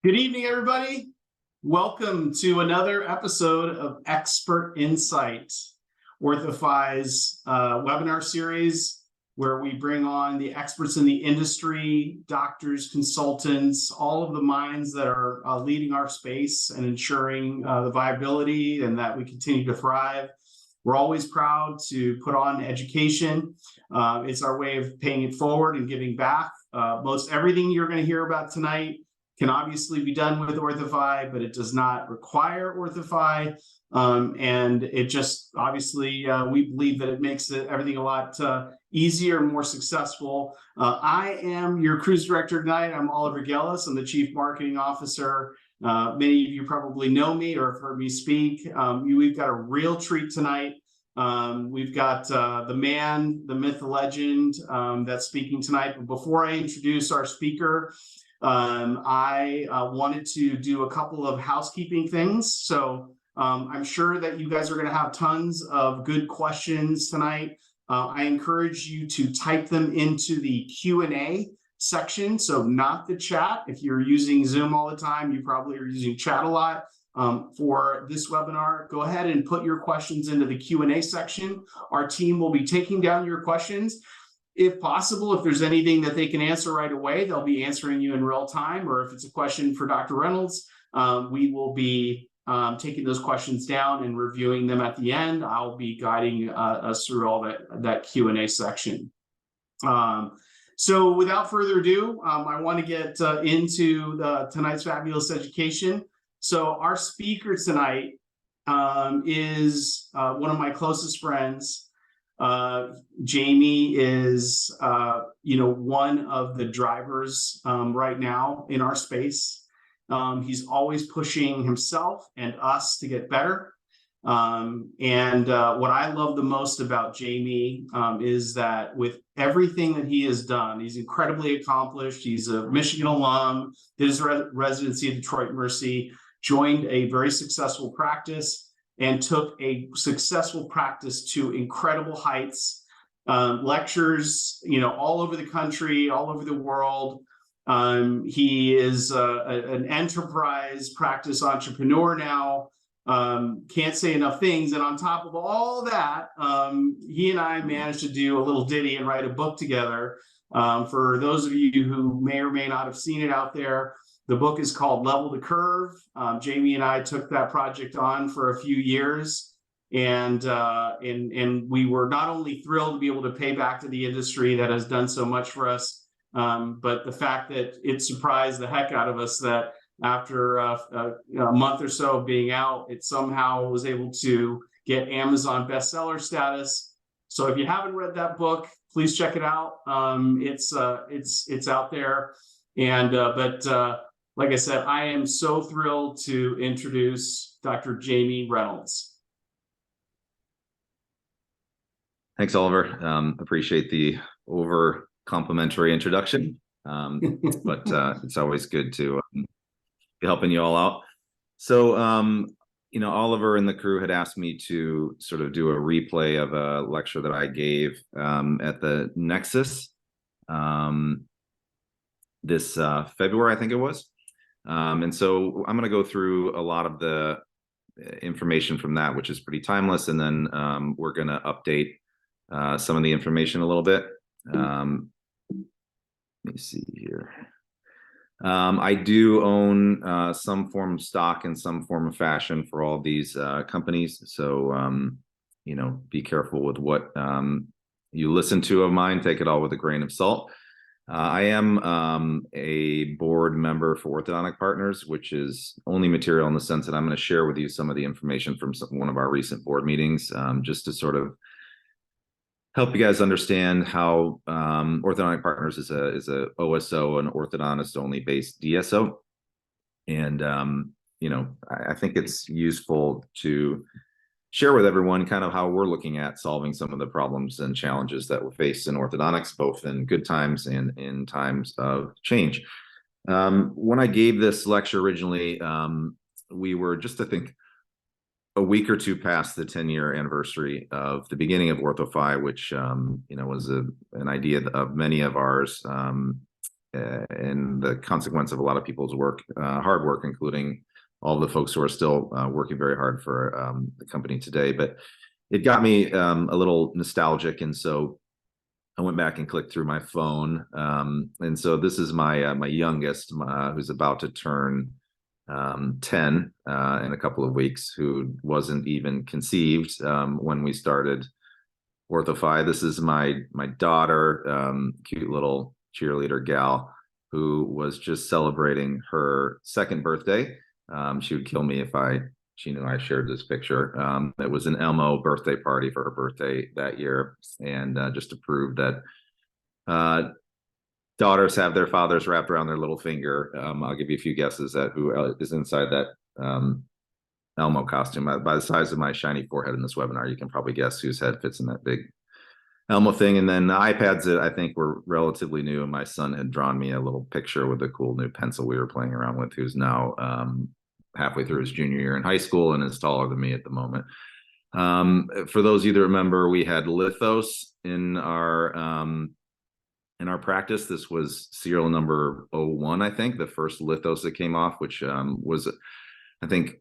Good evening, everybody. Welcome to another episode of Expert Insight, Orthofy's webinar series, where we bring on the experts in the industry, doctors, consultants, all of the minds that are leading our space and ensuring the viability and that we continue to thrive. We're always proud to put on education. It's our way of paying it forward and giving back. Most everything you're going to hear about tonight can obviously be done with Orthofy, but it does not require Orthofy. And it just obviously, we believe that it makes everything a lot easier and more successful. I am your cruise director tonight. I'm Oliver Gellis. I'm the Chief Marketing Officer. Many of you probably know me or have heard me speak. We've got a real treat tonight. We've got the man, the myth, the legend that's speaking tonight. But before I introduce our speaker, I wanted to do a couple of housekeeping things. So I'm sure that you guys are going to have tons of good questions tonight. I encourage you to type them into the Q&A section, so not the chat. If you're using Zoom all the time, you probably are using chat a lot. For this webinar, go ahead and put your questions into the Q&A section. Our team will be taking down your questions. If possible, if there's anything that they can answer right away, they'll be answering you in real time. Or if it's a question for Dr. Reynolds, we will be taking those questions down and reviewing them at the end. I'll be guiding us through all that Q&A section. So without further ado, I want to get into tonight's fabulous education. So our speaker tonight is one of my closest friends. Jamie is, one of the drivers right now in our space. He's always pushing himself and us to get better. And what I love the most about Jamie is that with everything that he has done, he's incredibly accomplished. He's a Michigan alum, did his residency at Detroit Mercy, joined a very successful practice, and took a successful practice to incredible heights, lectures, all over the country, all over the world. He is an enterprise practice entrepreneur now. Can't say enough things. And on top of all that, he and I managed to do a little ditty and write a book together. For those of you who may or may not have seen it out there, the book is called Level the Curve. Jamie and I took that project on for a few years, and we were not only thrilled to be able to pay back to the industry that has done so much for us, but the fact that it surprised the heck out of us that after a month or so of being out, it somehow was able to get Amazon bestseller status. So if you haven't read that book, please check it out. It's out there, and like I said, I am so thrilled to introduce Dr. Jamie Reynolds. Thanks, Oliver. Appreciate the over complimentary introduction, but it's always good to be helping you all out. So, Oliver and the crew had asked me to sort of do a replay of a lecture that I gave at the NEXUS this February, I think it was. And so I'm going to go through a lot of the information from that, which is pretty timeless. And then we're going to update some of the information a little bit. Let me see here. I do own some form of stock in some form of fashion for all these companies. So, be careful with what you listen to of mine. Take it all with a grain of salt. I am a board member for Orthodontic Partners, which is only material in the sense that I'm going to share with you some of the information from one of our recent board meetings, just to sort of help you guys understand how Orthodontic Partners is a OSO, an orthodontist only based DSO, and I think it's useful to share with everyone kind of how we're looking at solving some of the problems and challenges that we face in orthodontics, both in good times and in times of change. When I gave this lecture originally, we were just, I think, a week or two past the 10-year anniversary of the beginning of Orthofy, which was an idea of many of ours, and the consequence of a lot of people's work, hard work, including all the folks who are still working very hard for the company today. But it got me a little nostalgic, and so I went back and clicked through my phone. And so this is my youngest, who's about to turn 10 in a couple of weeks, who wasn't even conceived when we started Orthofy. This is my daughter, cute little cheerleader gal, who was just celebrating her second birthday. She would kill me if she knew I shared this picture. It was an Elmo birthday party for her birthday that year, and just to prove that daughters have their fathers wrapped around their little finger. I'll give you a few guesses at who is inside that Elmo costume. By the size of my shiny forehead in this webinar, you can probably guess whose head fits in that big Elmo thing. And then the iPads that I think were relatively new, and my son had drawn me a little picture with a cool new pencil we were playing around with, who's now halfway through his junior year in high school and is taller than me at the moment. For those of you that remember, we had lithos in our practice. This was serial number 01, I think, the first lithos that came off, which was, I think,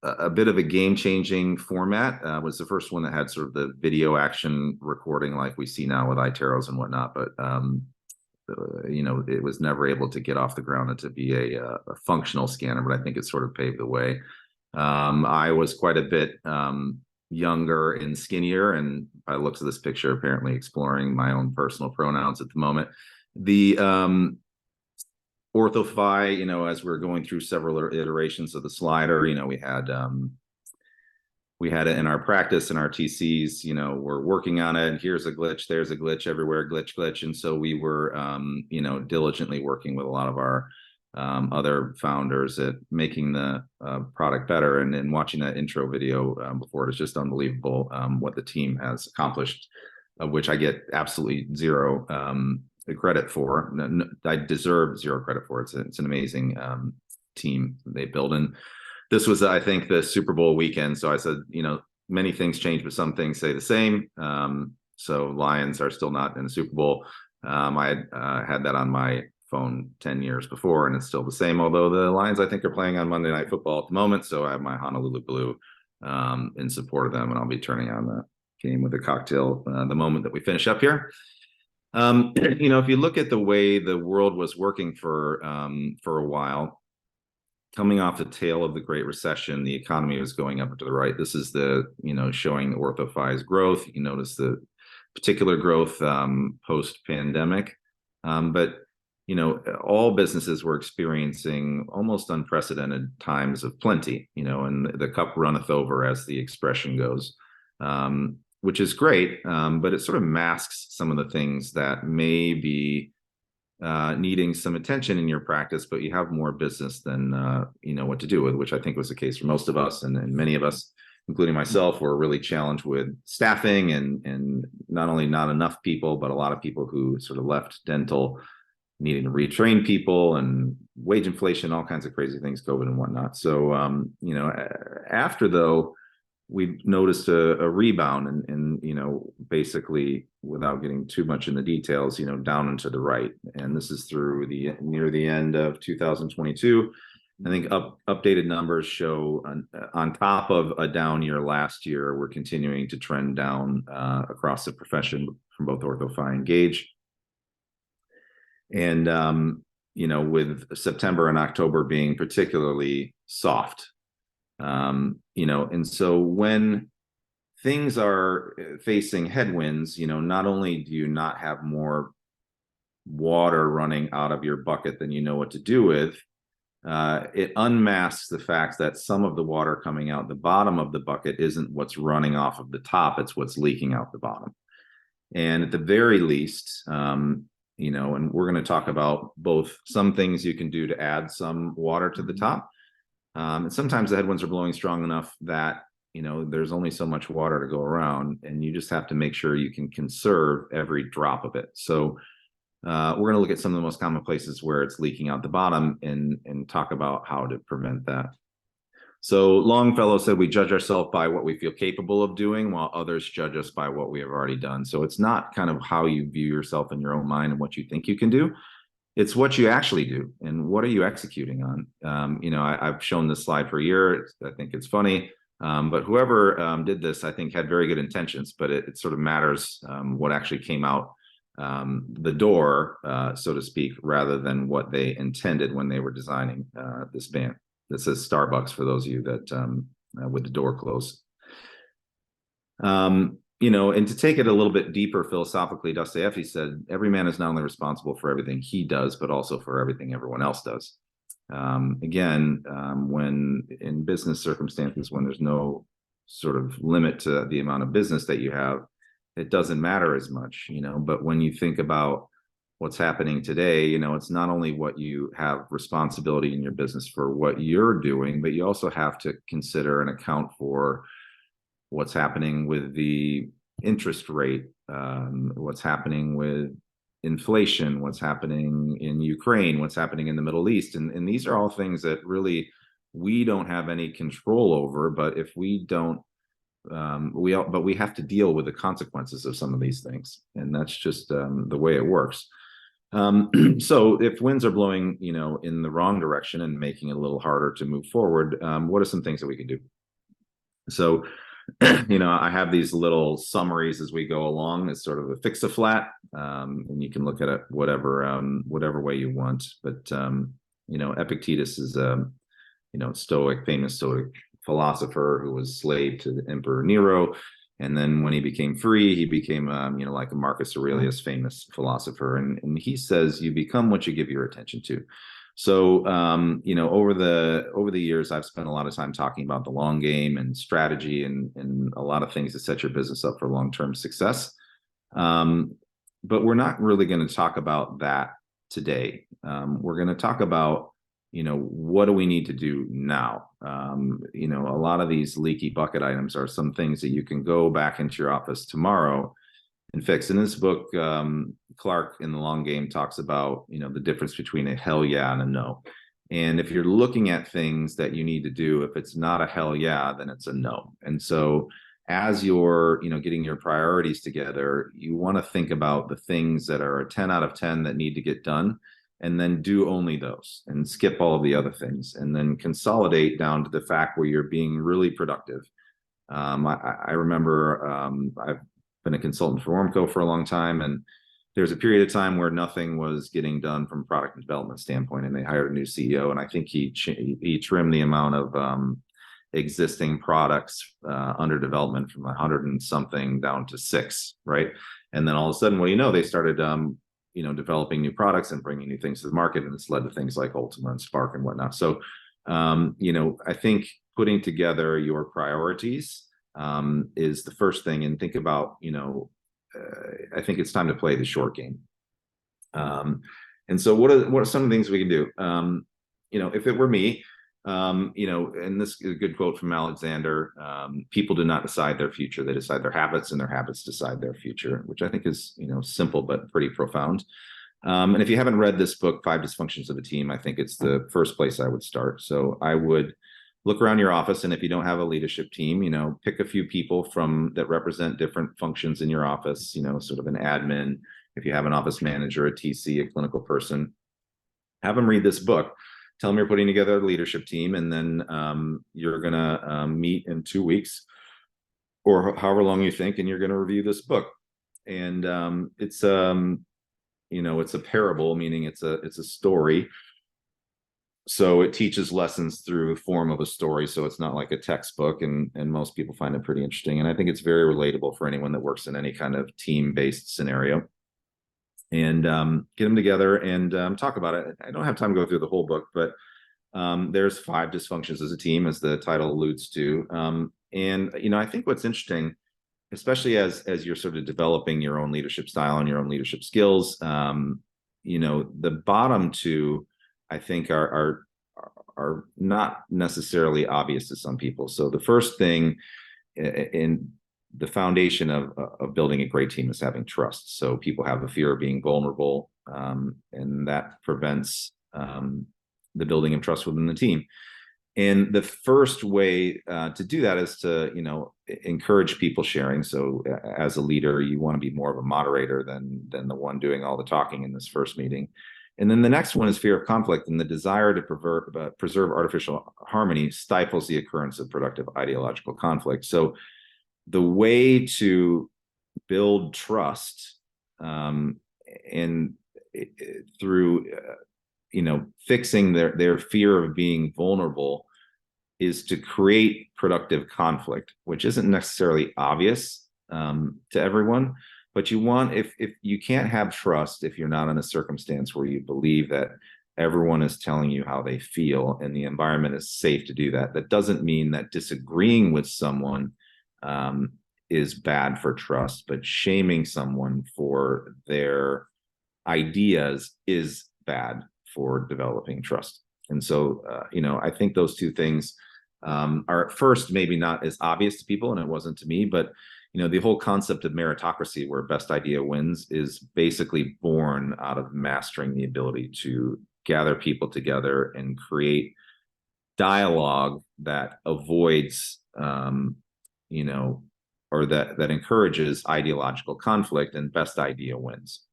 a bit of a game-changing format. Was the first one that had sort of the video action recording like we see now with iTeros and whatnot, but it was never able to get off the ground and to be a functional scanner, but I think it sort of paved the way. I was quite a bit younger and skinnier, and by the looks of this picture, apparently exploring my own personal pronouns at the moment. The Orthofy, as we're going through several iterations of the slider, we had it in our practice and our TCs, we're working on it. Here's a glitch, there's a glitch, everywhere, glitch. And so we were, diligently working with a lot of our other founders at making the product better. And then watching that intro video before, it is just unbelievable what the team has accomplished, of which I get absolutely zero credit for. I deserve zero credit for it. It's an amazing team they built. And this was, I think, the Super Bowl weekend. So I said, many things change, but some things stay the same. So Lions are still not in the Super Bowl. I had that on my phone 10 years before, and it's still the same. Although the Lions, I think, are playing on Monday Night Football at the moment. So I have my Honolulu blue in support of them, and I'll be turning on the game with a cocktail the moment that we finish up here. If you look at the way the world was working for a while, coming off the tail of the Great Recession, the economy was going up and to the right. This is showing Orthofy's growth. You can notice the particular growth post-pandemic, but all businesses were experiencing almost unprecedented times of plenty. And the cup runneth over, as the expression goes. Which is great, but it sort of masks some of the things that may be needing some attention in your practice, but you have more business than what to do with, which I think was the case for most of us, and many of us, including myself, were really challenged with staffing and not only not enough people, but a lot of people who sort of left dental needing to retrain people, and wage inflation, all kinds of crazy things, COVID and whatnot. So after though, we noticed a rebound, and basically, without getting too much in the details, down and to the right. And this is through near the end of 2022. I think updated numbers show on top of a down year last year, we're continuing to trend down across the profession from both Orthofy and Gauge. And with September and October being particularly soft. And so when things are facing headwinds, not only do you not have more water running out of your bucket than you know what to do with, it unmasks the fact that some of the water coming out the bottom of the bucket isn't what's running off of the top, it's what's leaking out the bottom. And at the very least, and we're going to talk about both some things you can do to add some water to the top. And sometimes the headwinds are blowing strong enough that, there's only so much water to go around, and you just have to make sure you can conserve every drop of it. So we're going to look at some of the most common places where it's leaking out the bottom and talk about how to prevent that. So Longfellow said, we judge ourselves by what we feel capable of doing, while others judge us by what we have already done. So it's not kind of how you view yourself in your own mind and what you think you can do. It's what you actually do and what are you executing on. I've shown this slide for a year. I think it's funny. But whoever did this, I think, had very good intentions, but it sort of matters what actually came out the door, so to speak, rather than what they intended when they were designing this van. This says Starbucks for those of you that with the door closed. And to take it a little bit deeper philosophically, Dostoevsky said, every man is not only responsible for everything he does, but also for everything everyone else does. When in business circumstances, when there's no sort of limit to the amount of business that you have, it doesn't matter as much, but when you think about what's happening today, it's not only what you have responsibility in your business for what you're doing, but you also have to consider and account for what's happening with the interest rate, what's happening with inflation, what's happening in Ukraine, what's happening in the Middle East. And these are all things that really we don't have any control over, but if we don't, we have to deal with the consequences of some of these things. And that's just the way it works. So if winds are blowing, in the wrong direction and making it a little harder to move forward, what are some things that we can do? So I have these little summaries as we go along. It's sort of a fix-a-flat, and you can look at it whatever way you want. But Epictetus is a famous Stoic philosopher who was slave to the Emperor Nero, and then when he became free, he became like a Marcus Aurelius, famous philosopher, and he says you become what you give your attention to. So, over the years, I've spent a lot of time talking about the long game and strategy and a lot of things that set your business up for long-term success. But we're not really going to talk about that today. We're going to talk about, what do we need to do now? A lot of these leaky bucket items are some things that you can go back into your office tomorrow and fix. In this book, Clark in the long game talks about, the difference between a hell yeah and a no. And if you're looking at things that you need to do, if it's not a hell yeah, then it's a no. And so as you're, getting your priorities together, you want to think about the things that are a 10 out of 10 that need to get done, and then do only those and skip all of the other things, and then consolidate down to the fact where you're being really productive. I remember I've been a consultant for Ormco for a long time, and there's a period of time where nothing was getting done from a product development standpoint, and they hired a new CEO, and I think he trimmed the amount of existing products under development from 100 and something down to 6, right? And then all of a sudden, they started developing new products and bringing new things to the market, and it's led to things like Ultima and Spark and whatnot. So I think putting together your priorities is the first thing, and think about, I think it's time to play the short game. And so what are some of the things we can do? If it were me, and this is a good quote from Alexander, people do not decide their future, they decide their habits, and their habits decide their future, which I think is, simple, but pretty profound. And if you haven't read this book, 5 Dysfunctions of a Team, I think it's the first place I would start. So I would look around your office, and if you don't have a leadership team, pick a few people that represent different functions in your office, sort of an admin. If you have an office manager, a TC, a clinical person, have them read this book. Tell them you're putting together a leadership team, and then you're going to meet in 2 weeks or however long you think, and you're going to review this book. And it's a parable, meaning it's a story. So it teaches lessons through form of a story. So it's not like a textbook, and most people find it pretty interesting. And I think it's very relatable for anyone that works in any kind of team-based scenario. And get them together and talk about it. I don't have time to go through the whole book, but there's 5 dysfunctions as a team, as the title alludes to. And I think what's interesting, especially as you're sort of developing your own leadership style and your own leadership skills, the bottom 2, I think, are not necessarily obvious to some people. So the first thing in the foundation of building a great team is having trust. So people have a fear of being vulnerable, and that prevents the building of trust within the team. And the first way to do that is to, encourage people sharing. So as a leader, you want to be more of a moderator than the one doing all the talking in this first meeting. And then the next one is fear of conflict, and the desire to preserve artificial harmony stifles the occurrence of productive ideological conflict. So the way to build trust and through fixing their fear of being vulnerable is to create productive conflict, which isn't necessarily obvious to everyone. But if you can't have trust if you're not in a circumstance where you believe that everyone is telling you how they feel and the environment is safe to do that. That doesn't mean that disagreeing with someone is bad for trust, but shaming someone for their ideas is bad for developing trust. And so, I think those two things are at first maybe not as obvious to people, and it wasn't to me, but the whole concept of meritocracy, where best idea wins, is basically born out of mastering the ability to gather people together and create dialogue that avoids, or that encourages ideological conflict, and best idea wins.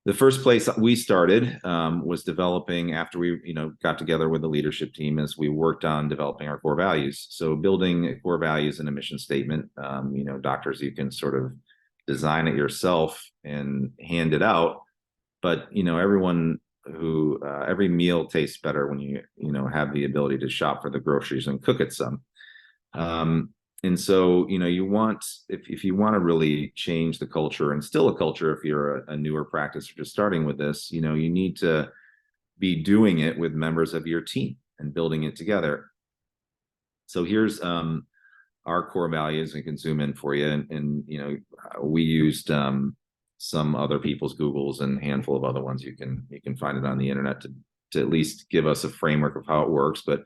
The first place we started was developing, after we got together with the leadership team, as we worked on developing our core values. So building core values and a mission statement, doctors, you can sort of design it yourself and hand it out, but every meal tastes better when you have the ability to shop for the groceries and cook it some. And so, you want, if you want to really change the culture, and still a culture if you're a newer practice or just starting with this, you need to be doing it with members of your team and building it together. So here's our core values. I can zoom in for you. And we used some other people's Googles and a handful of other ones. You can find it on the internet to at least give us a framework of how it works. But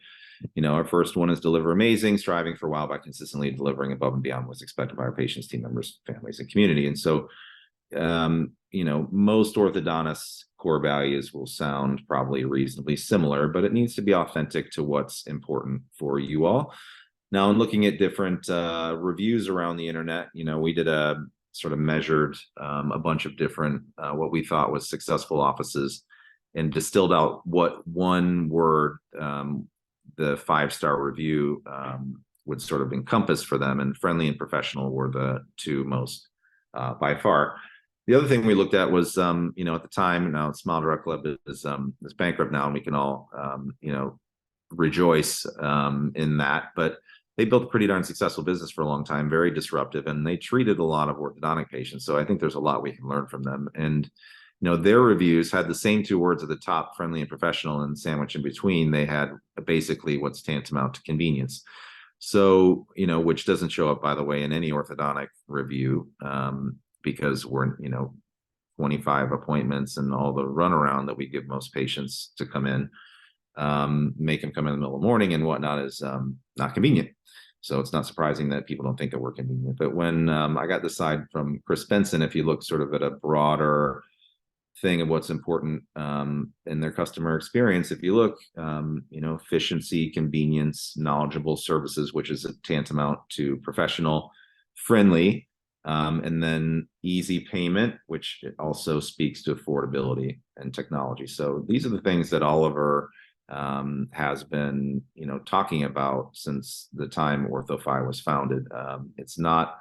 our first one is deliver amazing, striving for wow by consistently delivering above and beyond what's expected by our patients, team members, families, and community. And so, most orthodontists' core values will sound probably reasonably similar, but it needs to be authentic to what's important for you all. Now, in looking at different reviews around the internet, we did a sort of measured a bunch of different what we thought was successful offices, and distilled out what one word the 5-star review would sort of encompass for them, and friendly and professional were the two most by far. The other thing we looked at was, at the time, now Smile Direct Club is bankrupt now, and we can all, rejoice in that, but they built a pretty darn successful business for a long time, very disruptive, and they treated a lot of orthodontic patients. So I think there's a lot we can learn from them. And their reviews had the same two words at the top, friendly and professional, and sandwich in between, they had basically what's tantamount to convenience. So, which doesn't show up, by the way, in any orthodontic review, because we're, 25 appointments and all the runaround that we give most patients to come in, make them come in the middle of the morning and whatnot, is not convenient. So it's not surprising that people don't think that we're convenient. But when I got this side from Chris Benson, if you look sort of at a broader thing of what's important in their customer experience, if you look, efficiency, convenience, knowledgeable services, which is a tantamount to professional, friendly, and then easy payment, which also speaks to affordability and technology. So these are the things that Oliver has been, talking about since the time OrthoFi was founded. It's not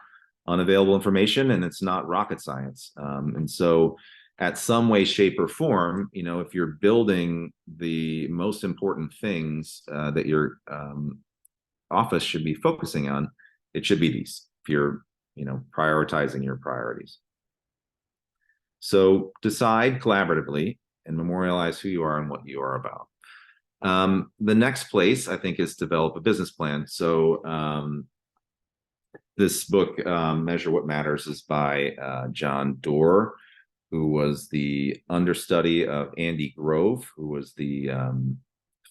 unavailable information, and it's not rocket science. And so at some way, shape, or form, if you're building the most important things that your office should be focusing on, it should be these, if you're, prioritizing your priorities. So decide collaboratively and memorialize who you are and what you are about. The next place, I think, is develop a business plan. So this book, Measure What Matters, is by John Doerr, who was the understudy of Andy Grove, who was the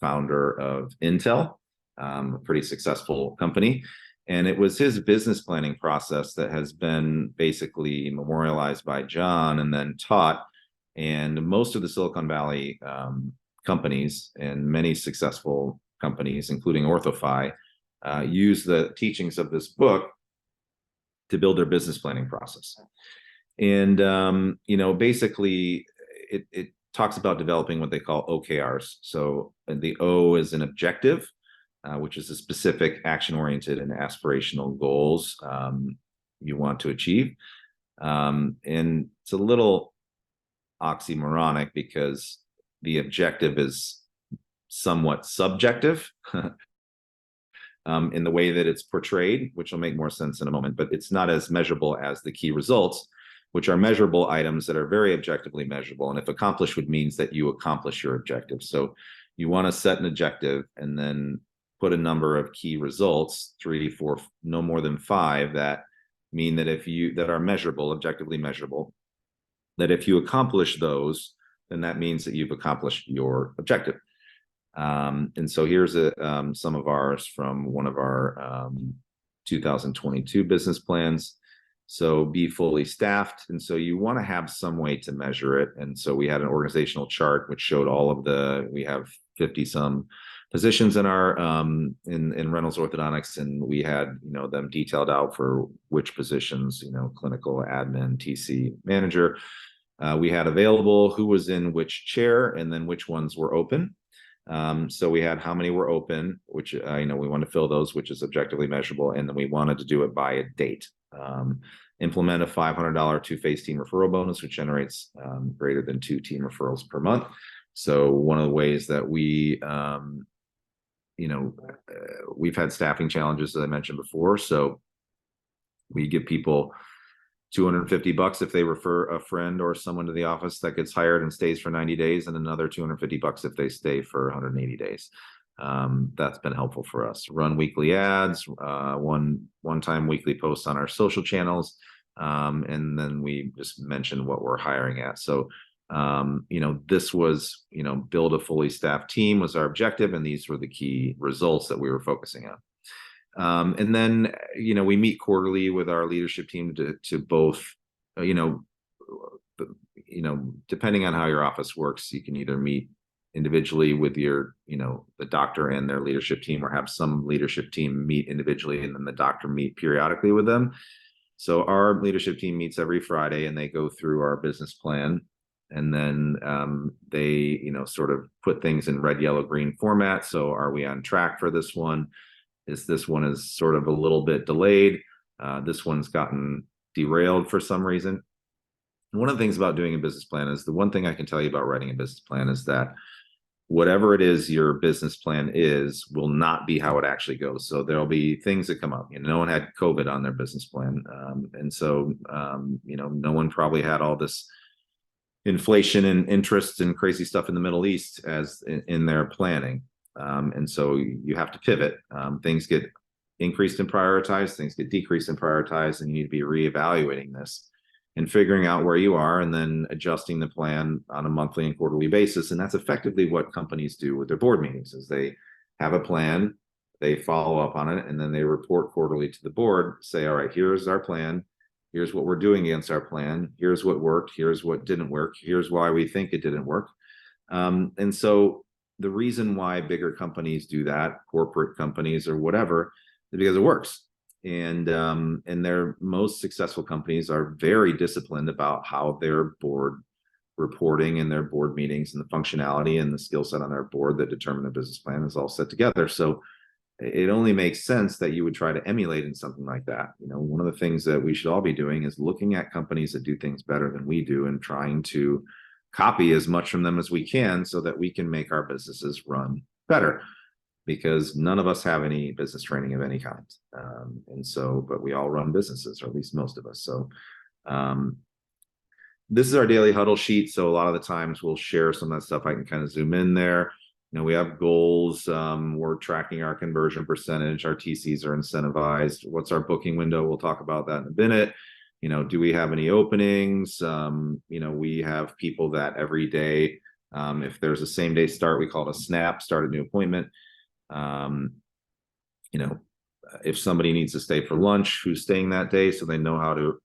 founder of Intel, a pretty successful company. And it was his business planning process that has been basically memorialized by John and then taught. And most of the Silicon Valley companies and many successful companies, including OrthoFi, use the teachings of this book to build their business planning process. And, basically, it talks about developing what they call OKRs. So the O is an objective, which is a specific action-oriented and aspirational goals you want to achieve. And it's a little oxymoronic because the objective is somewhat subjective in the way that it's portrayed, which will make more sense in a moment, but it's not as measurable as the key results, which are measurable items that are very objectively measurable. And if accomplished would means that you accomplish your objective. So you want to set an objective and then put a number of key results, 3, 4, no more than 5, that mean that that are measurable, objectively measurable, that if you accomplish those, then that means that you've accomplished your objective. And so here's some of ours from one of our 2022 business plans. So be fully staffed. And so you want to have some way to measure it. And so we had an organizational chart which showed we have 50 some positions in our in Reynolds Orthodontics, and we had them detailed out for which positions, clinical, admin, TC, manager we had available, who was in which chair, and then which ones were open. So we had how many were open, which we wanted to fill those, which is objectively measurable, and then we wanted to do it by a date. Implement a $500 two-phase team referral bonus, which generates greater than 2 team referrals per month. So one of the ways that we we've had staffing challenges, as I mentioned before. So we give people $250 if they refer a friend or someone to the office that gets hired and stays for 90 days, and another $250 if they stay for 180 days. That's been helpful for us. Run weekly ads, one-time weekly posts on our social channels, and then we just mentioned what we're hiring at. So this was, build a fully staffed team was our objective, and these were the key results that we were focusing on. And then, we meet quarterly with our leadership team to both, depending on how your office works, you can either meet individually with your, the doctor and their leadership team, or have some leadership team meet individually and then the doctor meet periodically with them. So our leadership team meets every Friday, and they go through our business plan. And then they, sort of put things in red, yellow, green format. So are we on track for this one? This one is sort of a little bit delayed. This one's gotten derailed for some reason. One of the things about doing a business plan is, the one thing I can tell you about writing a business plan is that whatever it is your business plan is will not be how it actually goes. So there'll be things that come up. No one had COVID on their business plan. And so, no one probably had all this inflation and interest and crazy stuff in the Middle East as in their planning. And so you have to pivot. Things get increased and prioritized, things get decreased and prioritized, and you need to be reevaluating this and figuring out where you are, and then adjusting the plan on a monthly and quarterly basis. And that's effectively what companies do with their board meetings, is they have a plan, they follow up on it, and then they report quarterly to the board, say, all right, here's our plan. Here's what we're doing against our plan. Here's what worked. Here's what didn't work. Here's why we think it didn't work. And so the reason why bigger companies do that, corporate companies or whatever, is because it works. And their most successful companies are very disciplined about how their board reporting and their board meetings and the functionality and the skill set on their board that determine the business plan is all set together. So it only makes sense that you would try to emulate in something like that. One of the things that we should all be doing is looking at companies that do things better than we do and trying to copy as much from them as we can, so that we can make our businesses run better, because none of us have any business training of any kind. But we all run businesses, or at least most of us. So this is our daily huddle sheet. So a lot of the times we'll share some of that stuff. I can kind of zoom in there. We have goals. We're tracking our conversion percentage. Our TCs are incentivized. What's our booking window? We'll talk about that in a minute. Do we have any openings? We have people that every day, if there's a same day start, we call it a snap, start a new appointment. If somebody needs to stay for lunch, who's staying that day, so they know how to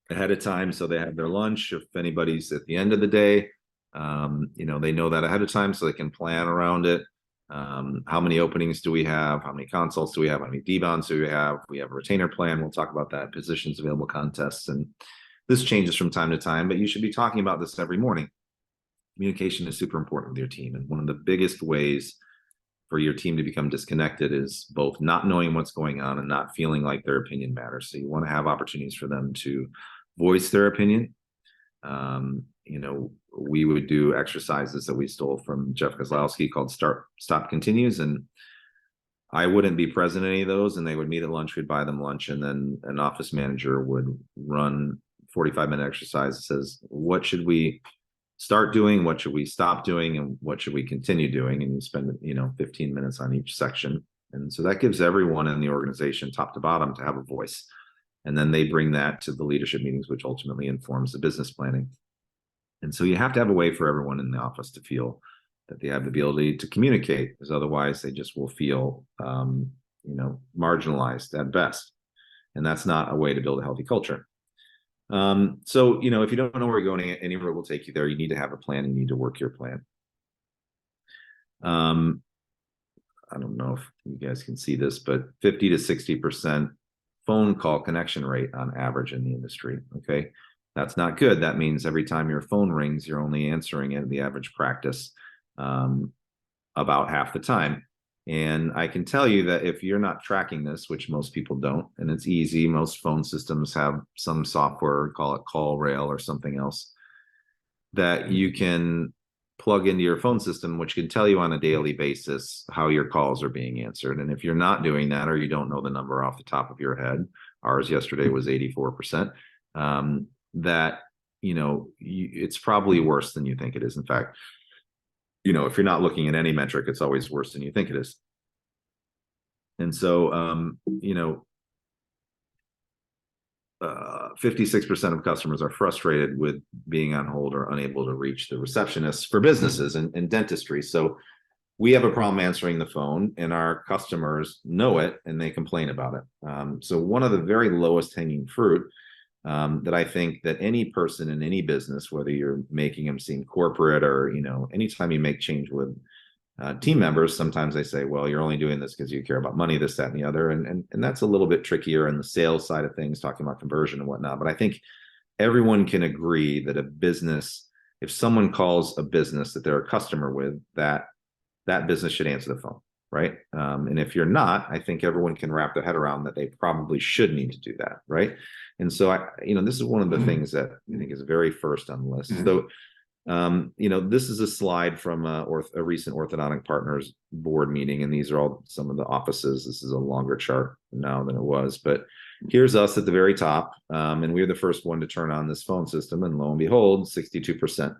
ahead of time, so they have their lunch. If anybody's at the end of the day, they know that ahead of time, so they can plan around it. How many openings do we have? How many consults do we have? How many debounds do we have? We have a retainer plan. We'll talk about that. Positions available, contests, and this changes from time to time, but you should be talking about this every morning. Communication is super important with your team. And one of the biggest ways for your team to become disconnected is both not knowing what's going on and not feeling like their opinion matters. So you want to have opportunities for them to voice their opinion. We would do exercises that we stole from Jeff Kozlowski called Stop Continues. And I wouldn't be present in any of those, and they would meet at lunch, we'd buy them lunch, and then an office manager would run 45-minute exercise that says, what should we start doing, what should we stop doing, and what should we continue doing? And you spend 15 minutes on each section. And so that gives everyone in the organization, top to bottom, to have a voice. And then they bring that to the leadership meetings, which ultimately informs the business planning. And so you have to have a way for everyone in the office to feel that they have the ability to communicate, because otherwise they just will feel marginalized at best. And that's not a way to build a healthy culture. So if you don't know where you're going, any road will take you there. You need to have a plan. You need to work your plan. I don't know if you guys can see this, but 50 to 60% phone call connection rate on average in the industry. Okay. That's not good. That means every time your phone rings, you're only answering it, the average practice, about half the time. And I can tell you that if you're not tracking this, which most people don't, and it's easy, most phone systems have some software, call it CallRail or something else, that you can plug into your phone system, which can tell you on a daily basis how your calls are being answered. And if you're not doing that, or you don't know the number off the top of your head, ours yesterday was 84%, it's probably worse than you think it is. In fact, if you're not looking at any metric, it's always worse than you think it is. And so, 56% of customers are frustrated with being on hold or unable to reach the receptionists for businesses and dentistry. So we have a problem answering the phone, and our customers know it and they complain about it. So one of the very lowest hanging fruit that I think that any person in any business, whether you're making them seem corporate or, anytime you make change with team members, sometimes they say, well, you're only doing this because you care about money, this, that, and the other. And that's a little bit trickier in the sales side of things, talking about conversion and whatnot. But I think everyone can agree that a business, if someone calls a business that they're a customer with, that business should answer the phone, right? And if you're not, I think everyone can wrap their head around that they probably should need to do that, right? And so this is one of the things that I think is very first on the list. So, this is a slide from a recent Orthodontic Partners board meeting, and these are all some of the offices. This is a longer chart now than it was, but here's us at the very top, and we were the first one to turn on this phone system, and lo and behold, 62%.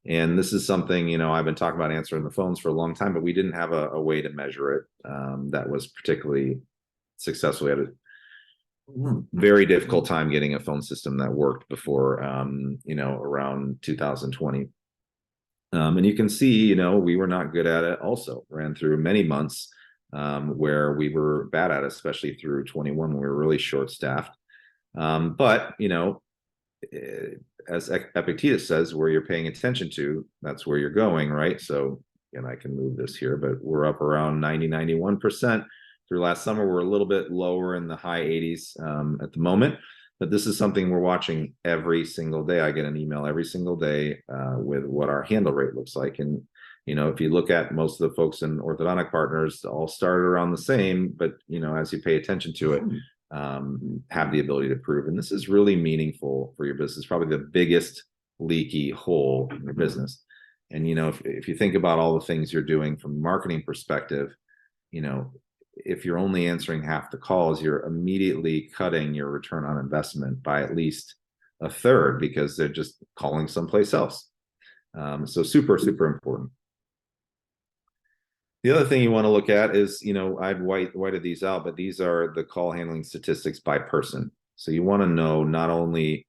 And this is something, I've been talking about answering the phones for a long time, but we didn't have a way to measure it that was particularly successful. We had a very difficult time getting a phone system that worked before, around 2020. And you can see, we were not good at it also. Ran through many months where we were bad at it, especially through 21 when we were really short-staffed. But, as Epictetus says, where you're paying attention to, that's where you're going, right? So, and I can move this here, but we're up around 91%. Through last summer, we're a little bit lower in the high 80s at the moment, but this is something we're watching every single day. I get an email every single day with what our handle rate looks like. And, if you look at most of the folks in Orthodontic Partners, all start around the same, but, as you pay attention to it, have the ability to prove. And this is really meaningful for your business, probably the biggest leaky hole in your business. And, if you think about all the things you're doing from a marketing perspective, if you're only answering half the calls, you're immediately cutting your return on investment by at least a third, because they're just calling someplace else. So super, super important. The other thing you want to look at is, I've whited these out, but these are the call handling statistics by person. So you want to know not only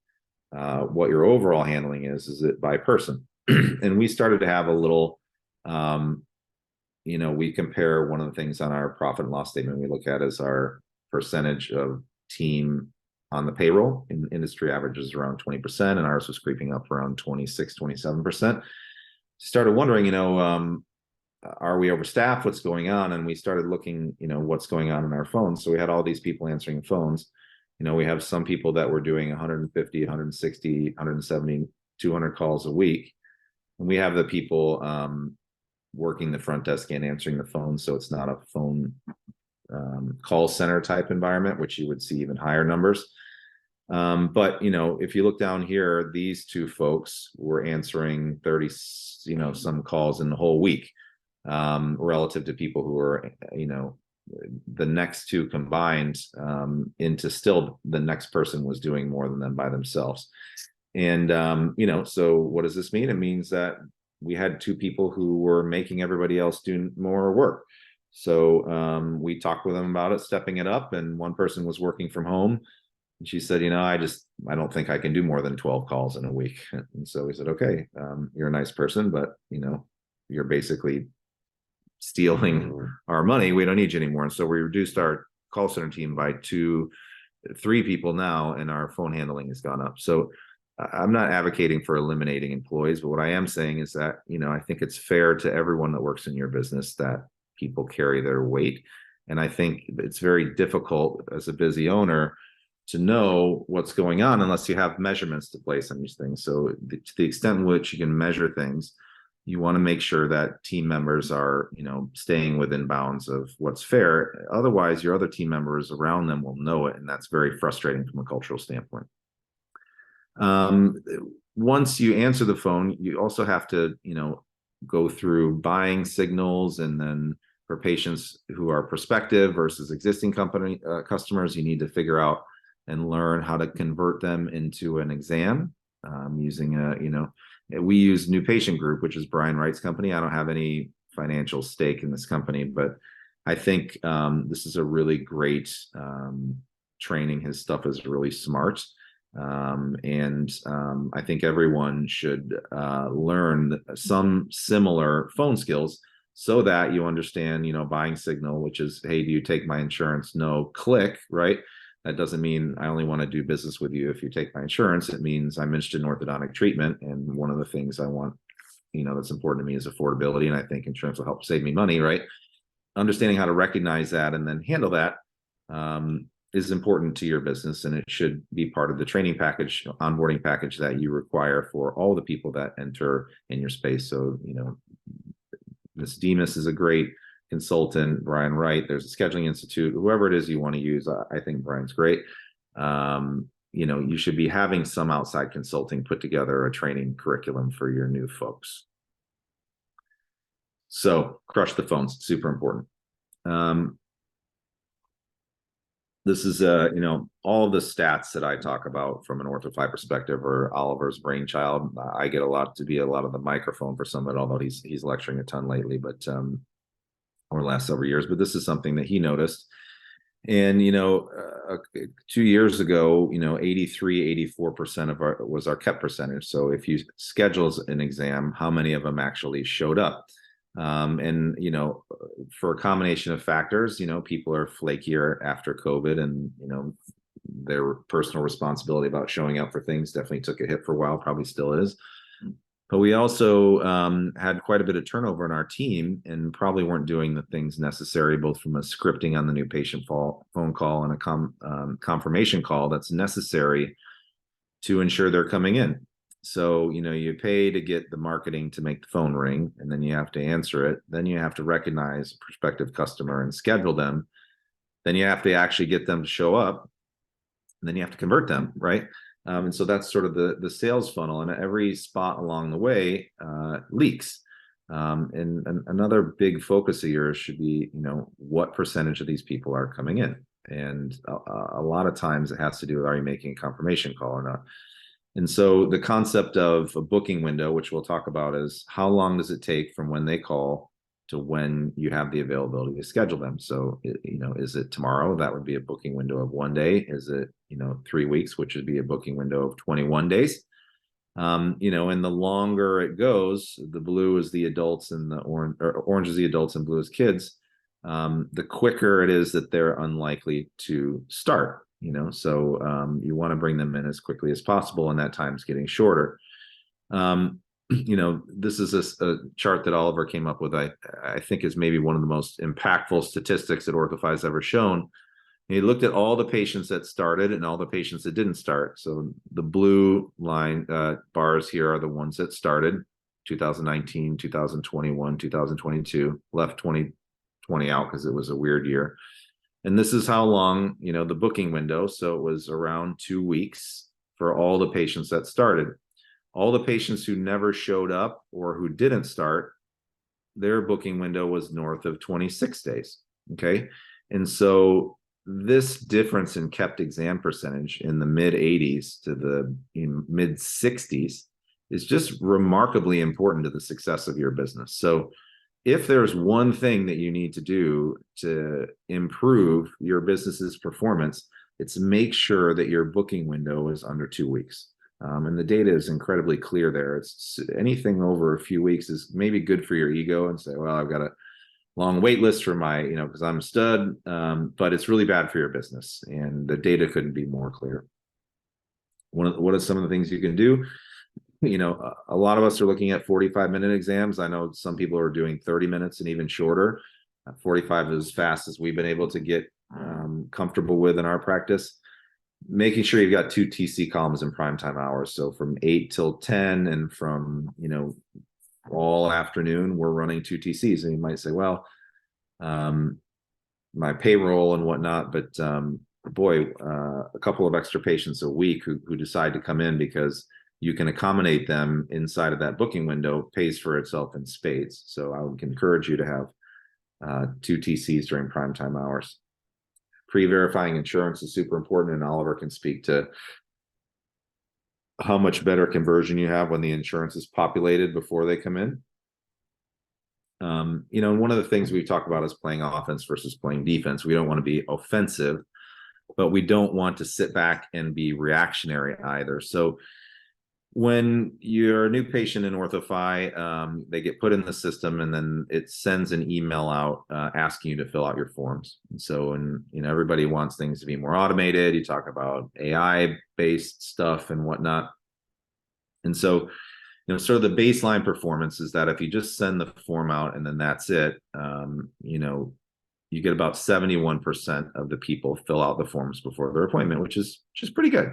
what your overall handling is it by person? And we started to have a little, we compare, one of the things on our profit and loss statement we look at is our percentage of team on the payroll. In industry averages around 20%, and ours was creeping up around 26, 27%. Started wondering, are we overstaffed? What's going on? And we started looking, what's going on in our phones. So we had all these people answering phones, We have some people that were doing 150, 160, 170, 200 calls a week. And we have the people working the front desk and answering the phone. So it's not a phone call center type environment, which you would see even higher numbers. But if you look down here, these two folks were answering 30, some calls in the whole week, relative to people who are, the next two combined, into still the next person was doing more than them by themselves. And, so what does this mean? It means that we had two people who were making everybody else do more work. So we talked with them about it, stepping it up, and one person was working from home. And she said, I don't think I can do more than 12 calls in a week. And so we said, okay, you're a nice person, but you're basically stealing our money. We don't need you anymore. And so we reduced our call center team by 3 people now, and our phone handling has gone up. So I'm not advocating for eliminating employees, but what I am saying is that, I think it's fair to everyone that works in your business that people carry their weight. And I think it's very difficult as a busy owner to know what's going on unless you have measurements to place on these things. So to the extent in which you can measure things, you want to make sure that team members are, staying within bounds of what's fair. Otherwise, your other team members around them will know it, and that's very frustrating from a cultural standpoint. Once you answer the phone, you also have to, go through buying signals, and then for patients who are prospective versus existing customers, you need to figure out and learn how to convert them into an exam, using we use New Patient Group, which is Brian Wright's company. I don't have any financial stake in this company, but I think this is a really great training. His stuff is really smart. And I think everyone should learn some similar phone skills so that you understand, buying signal, which is, hey, do you take my insurance? No. Click, right? That doesn't mean I only want to do business with you if you take my insurance. It means I'm interested in orthodontic treatment. And one of the things I want, that's important to me is affordability. And I think insurance will help save me money, right? Understanding how to recognize that and then handle that is important to your business. And it should be part of the training package, onboarding package that you require for all the people that enter in your space. So, Ms. Demas is a great consultant, Brian Wright, there's a scheduling institute, whoever it is you want to use. I think Brian's great. You should be having some outside consulting put together a training curriculum for your new folks. So crush the phones, super important. This is all of the stats that I talk about from an Orthofy perspective are Oliver's brainchild. I get a lot of the microphone for some of it, although he's lecturing a ton lately, but over the last several years. But this is something that he noticed. And 2 years ago, 83-84% of our kept percentage. So if you schedule an exam, how many of them actually showed up? And for a combination of factors, people are flakier after COVID, and their personal responsibility about showing up for things definitely took a hit for a while, probably still is. But we also had quite a bit of turnover in our team, and probably weren't doing the things necessary, both from a scripting on the new patient phone call and a confirmation call that's necessary to ensure they're coming in. So, you pay to get the marketing to make the phone ring, and then you have to answer it. Then you have to recognize a prospective customer and schedule them. Then you have to actually get them to show up. And then you have to convert them, right? And so that's sort of the sales funnel, and every spot along the way leaks. And another big focus of yours should be, what percentage of these people are coming in? And a lot of times it has to do with, are you making a confirmation call or not? And so the concept of a booking window, which we'll talk about, is how long does it take from when they call to when you have the availability to schedule them? So, is it tomorrow? That would be a booking window of 1 day. Is it, 3 weeks, which would be a booking window of 21 days? And the longer it goes, the blue is the adults and the orange, or orange is the adults and blue is kids. The quicker it is that they're unlikely to start. So you want to bring them in as quickly as possible, and that time's getting shorter. This is a chart that Oliver came up with. I think is maybe one of the most impactful statistics that Orthofy's ever shown. He looked at all the patients that started and all the patients that didn't start. So the blue line bars here are the ones that started 2019, 2021, 2022, left 2020 out because it was a weird year. And this is how long, the booking window. So it was around 2 weeks for all the patients that started. All the patients who never showed up or who didn't start, their booking window was north of 26 days. Okay. And so this difference in kept exam percentage in the mid 80s to the mid 60s is just remarkably important to the success of your business. So if there's one thing that you need to do to improve your business's performance, it's make sure that your booking window is under 2 weeks. And the data is incredibly clear there. It's anything over a few weeks is maybe good for your ego and say, well, I've got a long wait list for my, because I'm a stud, but it's really bad for your business. And the data couldn't be more clear. What are some of the things you can do? A lot of us are looking at 45-minute exams. I know some people are doing 30 minutes and even shorter. 45 is as fast as we've been able to get comfortable with in our practice. Making sure you've got 2 TC columns in prime time hours. So from 8 till 10 and from, all afternoon, we're running 2 TCs. And you might say, well, my payroll and whatnot, but boy, a couple of extra patients a week who decide to come in because you can accommodate them inside of that booking window pays for itself in spades. So I would encourage you to have 2 TCs during prime time hours. Pre-verifying insurance is super important, and Oliver can speak to how much better conversion you have when the insurance is populated before they come in. One of the things we talk about is playing offense versus playing defense. We don't want to be offensive, but we don't want to sit back and be reactionary either. So when you're a new patient in OrthoFi, they get put in the system and then it sends an email out asking you to fill out your forms. And so, everybody wants things to be more automated. You talk about AI-based stuff and whatnot. And so, sort of the baseline performance is that if you just send the form out and then that's it, you get about 71% of the people fill out the forms before their appointment, which is pretty good.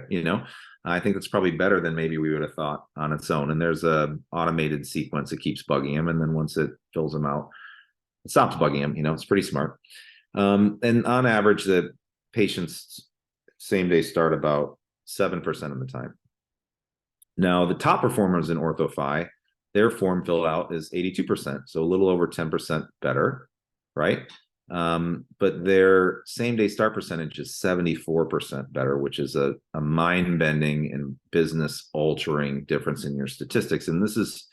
I think that's probably better than maybe we would have thought on its own. And there's a automated sequence that keeps bugging them. And then once it fills them out, it stops bugging them. It's pretty smart. And on average, the patients same day start about 7% of the time. Now, the top performers in OrthoFi, their form filled out is 82%. So a little over 10% better, right? But their same day start percentage is 74% better, which is a mind-bending and business altering difference in your statistics. And this is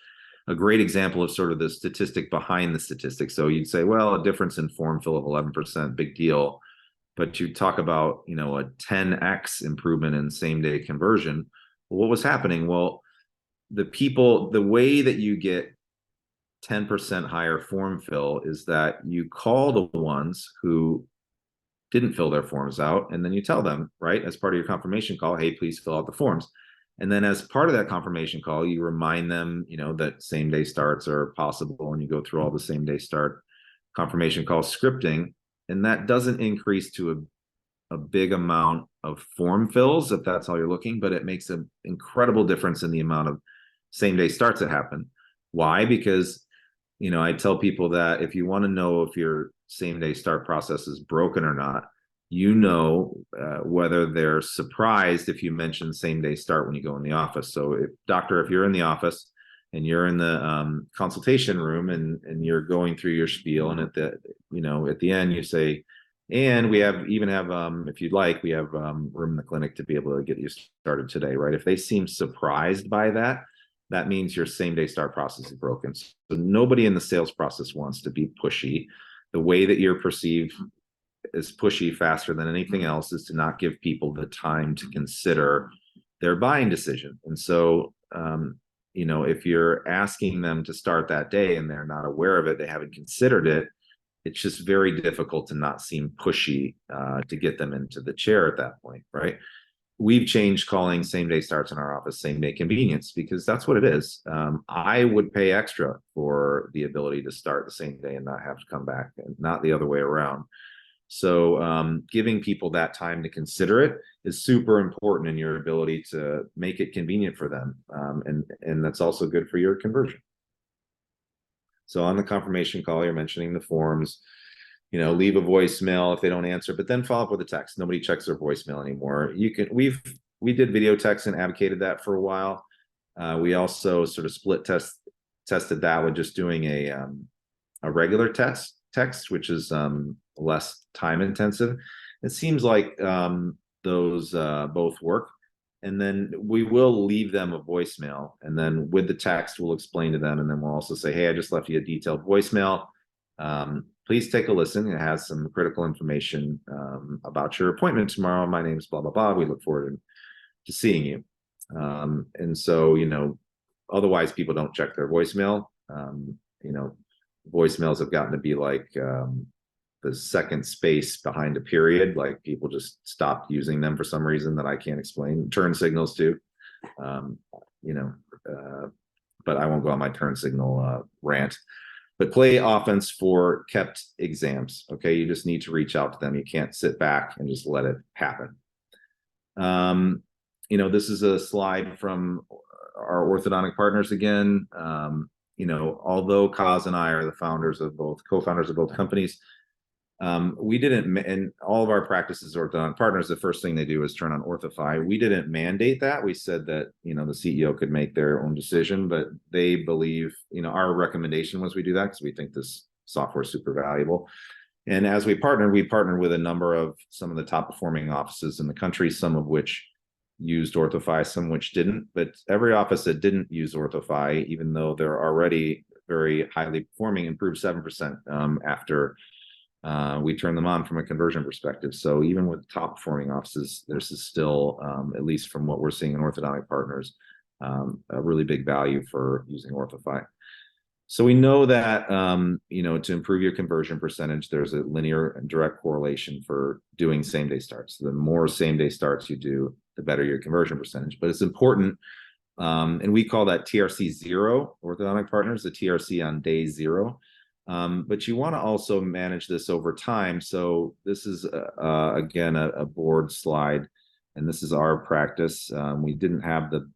a great example of sort of the statistic behind the statistics. So you'd say, well, a difference in form fill of 11%, big deal. But you talk about, a 10x improvement in same day conversion. What was happening? Well, the way that you get 10% higher form fill is that you call the ones who didn't fill their forms out, and then you tell them, right, as part of your confirmation call, hey, please fill out the forms. And then as part of that confirmation call, you remind them, that same day starts are possible, and you go through all the same day start confirmation call scripting. And that doesn't increase to a big amount of form fills, if that's how you're looking, but it makes an incredible difference in the amount of same day starts that happen. Why? Because I tell people that if you want to know if your same day start process is broken or not, whether they're surprised if you mention same day start when you go in the office. So if you're in the office and you're in the consultation room and you're going through your spiel, and at the end you say, and we have if you'd like, we have room in the clinic to be able to get you started today, right? If they seem surprised by that, that means your same day start process is broken. So nobody in the sales process wants to be pushy. The way that you're perceived as pushy faster than anything else is to not give people the time to consider their buying decision. And so, if you're asking them to start that day and they're not aware of it, they haven't considered it, it's just very difficult to not seem pushy to get them into the chair at that point, right? We've changed calling same day starts in our office same day convenience, because that's what it is. I would pay extra for the ability to start the same day and not have to come back, and not the other way around. So giving people that time to consider it is super important in your ability to make it convenient for them. And that's also good for your conversion. So on the confirmation call, you're mentioning the forms, leave a voicemail if they don't answer, but then follow up with a text. Nobody checks their voicemail anymore. We did video text and advocated that for a while. We also sort of tested that with just doing a regular text, which is less time intensive. It seems like those both work. And then we will leave them a voicemail, and then with the text, we'll explain to them, and then we'll also say, hey, I just left you a detailed voicemail. Please take a listen. It has some critical information about your appointment tomorrow. My name's blah, blah, blah. We look forward to seeing you. And so, otherwise people don't check their voicemail. Voicemails have gotten to be like the second space behind a period. Like people just stopped using them for some reason that I can't explain. Turn signals too. But I won't go on my turn signal rant. But play offense for kept exams. Okay, you just need to reach out to them. You can't sit back and just let it happen. This is a slide from our orthodontic partners again. Although Kaz and I are the co-founders of both companies, we didn't, and all of our practices orthodontic partners, the first thing they do is turn on Orthofy. We didn't mandate that. We said that, the CEO could make their own decision, but they believe, our recommendation was we do that because we think this software is super valuable. And as we partnered with a number of some of the top performing offices in the country, some of which used Orthofy, some which didn't. But every office that didn't use Orthofy, even though they're already very highly performing, improved 7% after we turned them on from a conversion perspective. So even with top performing offices, this is still, at least from what we're seeing in orthodontic partners, a really big value for using Orthofy. So we know that, to improve your conversion percentage, there's a linear and direct correlation for doing same-day starts. The more same-day starts you do, the better your conversion percentage. But it's important, and we call that TRC 0, orthodontic partners, the TRC on day 0. But you want to also manage this over time. So this is, again, a board slide, and this is our practice. We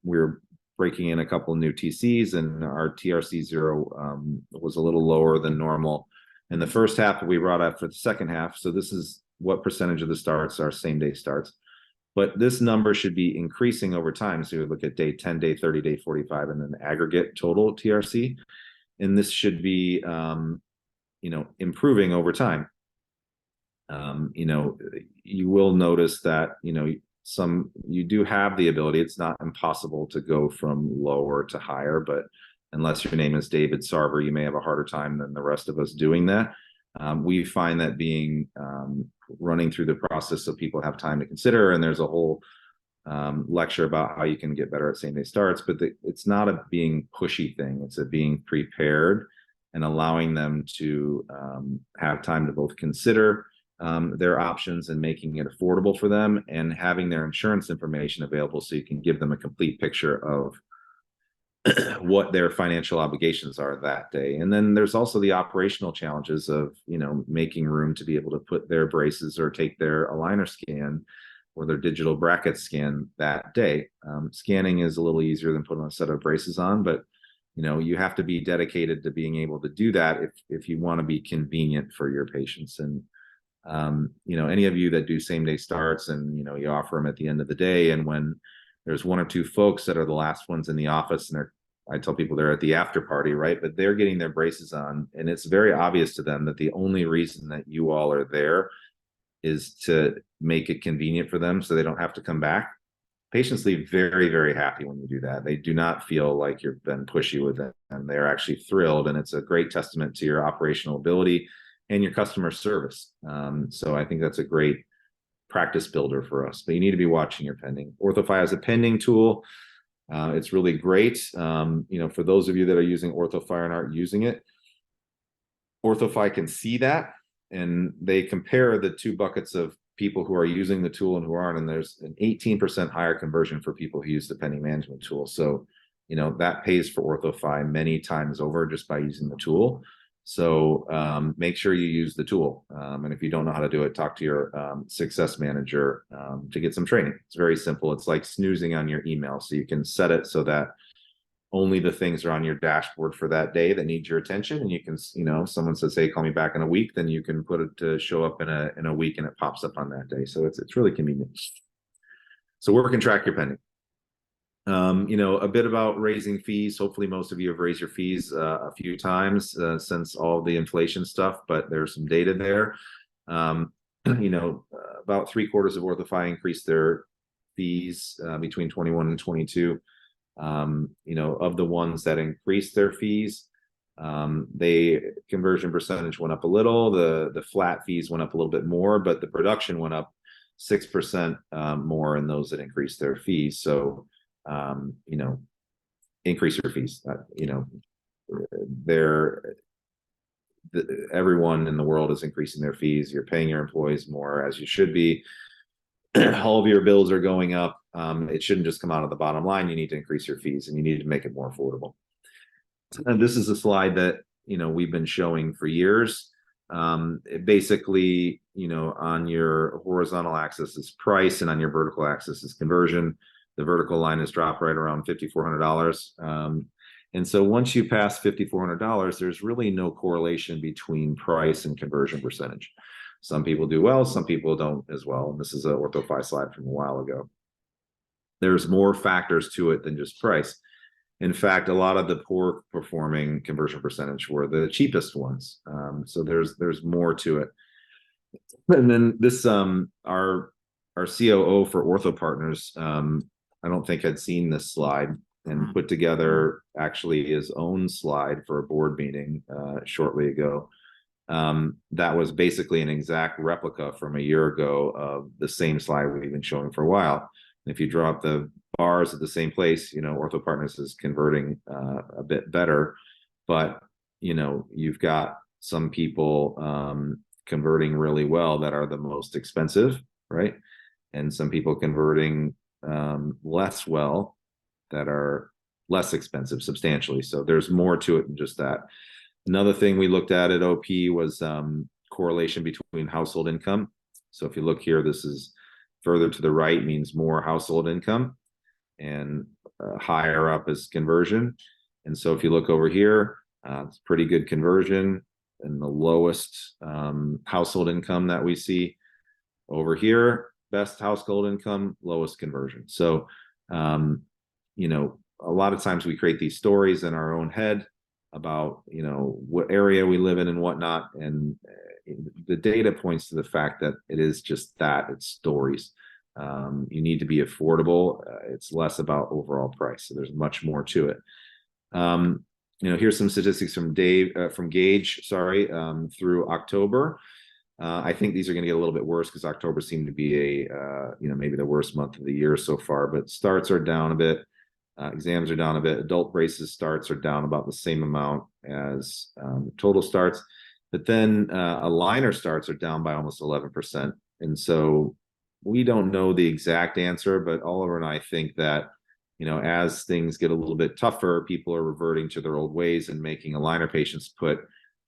were breaking in a couple of new TCs, and our TRC 0 was a little lower than normal in the first half, we brought up for the second half. So this is what percentage of the starts are same-day starts. But this number should be increasing over time. So you would look at day 10, day 30, day 45, and then aggregate total TRC. And this should be, improving over time. You will notice that, you do have the ability. It's not impossible to go from lower to higher, but unless your name is David Sarver, you may have a harder time than the rest of us doing that. We find that being running through the process so people have time to consider, and there's a whole lecture about how you can get better at same-day starts, but it's not a being pushy thing. It's a being prepared and allowing them to have time to both consider their options and making it affordable for them, and having their insurance information available so you can give them a complete picture of what their financial obligations are that day. And then there's also the operational challenges of, making room to be able to put their braces or take their aligner scan or their digital bracket scan that day. Scanning is a little easier than putting a set of braces on, but you have to be dedicated to being able to do that if you want to be convenient for your patients. And any of you that do same-day starts and you offer them at the end of the day, and when there's one or two folks that are the last ones in the office, and I tell people they're at the after party, right? But they're getting their braces on, and it's very obvious to them that the only reason that you all are there is to make it convenient for them so they don't have to come back. Patients leave very, very happy when you do that. They do not feel like you've been pushy with them, and they're actually thrilled. And it's a great testament to your operational ability and your customer service. So I think that's a great practice builder for us. But you need to be watching your pending. Orthofy has a pending tool. It's really great. For those of you that are using Orthofy and aren't using it, Orthofy can see that, and they compare the two buckets of people who are using the tool and who aren't, and there's an 18% higher conversion for people who use the pending management tool. So, that pays for Orthofy many times over just by using the tool. So make sure you use the tool. And if you don't know how to do it, talk to your success manager to get some training. It's very simple. It's like snoozing on your email. So you can set it so that only the things are on your dashboard for that day that need your attention. And you can, someone says, hey, call me back in a week, then you can put it to show up in a week and it pops up on that day. So it's really convenient. So work and track your pending. A bit about raising fees. Hopefully most of you have raised your fees a few times since all the inflation stuff, but there's some data there. About 3/4 of Orthofy increased their fees between 21 and 22. Of the ones that increased their fees, they conversion percentage went up a little, the flat fees went up a little bit more, but the production went up 6% more in those that increased their fees. So increase your fees. Everyone in the world is increasing their fees. You're paying your employees more, as you should be. All of your bills are going up. It shouldn't just come out of the bottom line. You need to increase your fees, and you need to make it more affordable. And this is a slide that we've been showing for years. Basically, on your horizontal axis is price, and on your vertical axis is conversion. The vertical line has dropped right around $5,400. And so once you pass $5,400, there's really no correlation between price and conversion percentage. Some people do well, some people don't as well. And this is an Orthofy slide from a while ago. There's more factors to it than just price. In fact, a lot of the poor performing conversion percentage were the cheapest ones. So there's more to it. And then this, our COO for Ortho Partners, I don't think had seen this slide, and put together actually his own slide for a board meeting shortly ago. That was basically an exact replica from a year ago of the same slide we've been showing for a while. And if you draw up the bars at the same place, Ortho Partners is converting a bit better, but you've got some people converting really well that are the most expensive, right? And some people converting less well that are less expensive substantially. So there's more to it than just that. Another thing we looked at OP was correlation between household income. So if you look here, this is further to the right, means more household income, and higher up is conversion. And so if you look over here, it's pretty good conversion, and the lowest household income that we see over here, best household income, lowest conversion. So a lot of times we create these stories in our own head about what area we live in and whatnot, and the data points to the fact that it is just that, it's stories. You need to be affordable. It's less about overall price, so there's much more to it. Here's some statistics from Gauge, through October. I think these are going to get a little bit worse because October seemed to be maybe the worst month of the year so far, but starts are down a bit. Exams are down a bit. Adult braces starts are down about the same amount as total starts. But then aligner starts are down by almost 11%. And so we don't know the exact answer, but Oliver and I think that, as things get a little bit tougher, people are reverting to their old ways and making aligner patients put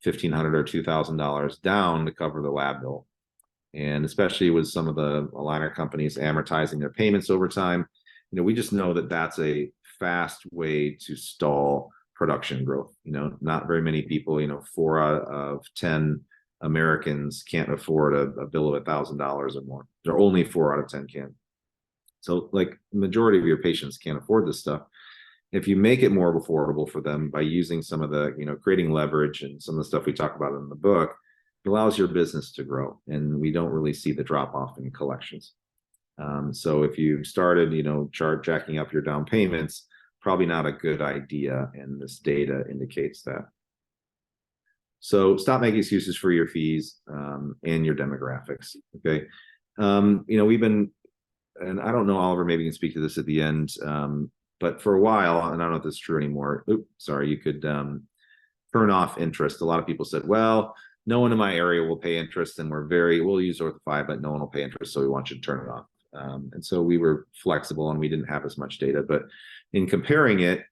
$1,500 or $2,000 down to cover the lab bill. And especially with some of the aligner companies amortizing their payments over time, we just know that that's a fast way to stall production growth. Not very many people, 4 out of 10 Americans can't afford a bill of $1,000 or more. There are only 4 out of 10 can. So like the majority of your patients can't afford this stuff. If you make it more affordable for them by using some of the, creating leverage and some of the stuff we talk about in the book, it allows your business to grow. And we don't really see the drop off in collections. So if you started, jacking up your down payments, probably not a good idea. And this data indicates that. So stop making excuses for your fees and your demographics. Okay. We've been, and I don't know, Oliver, maybe you can speak to this at the end. But for a while, and I don't know if this is true anymore. You could turn off interest. A lot of people said, well, no one in my area will pay interest, and we'll use Orthofy, but no one will pay interest, so we want you to turn it off. And so we were flexible, and we didn't have as much data. But in comparing it,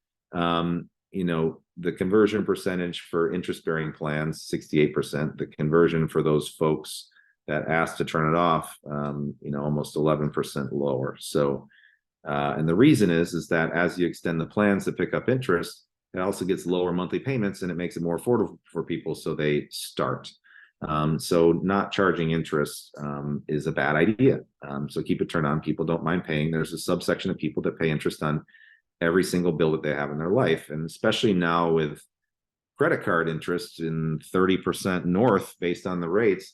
the conversion percentage for interest-bearing plans, 68%. The conversion for those folks that asked to turn it off, almost 11% lower. So, and the reason is that as you extend the plans to pick up interest, it also gets lower monthly payments and it makes it more affordable for people, so they start. So not charging interest is a bad idea. So keep it turned on. People don't mind paying. There's a subsection of people that pay interest on every single bill that they have in their life. And especially now with credit card interest in 30% north based on the rates,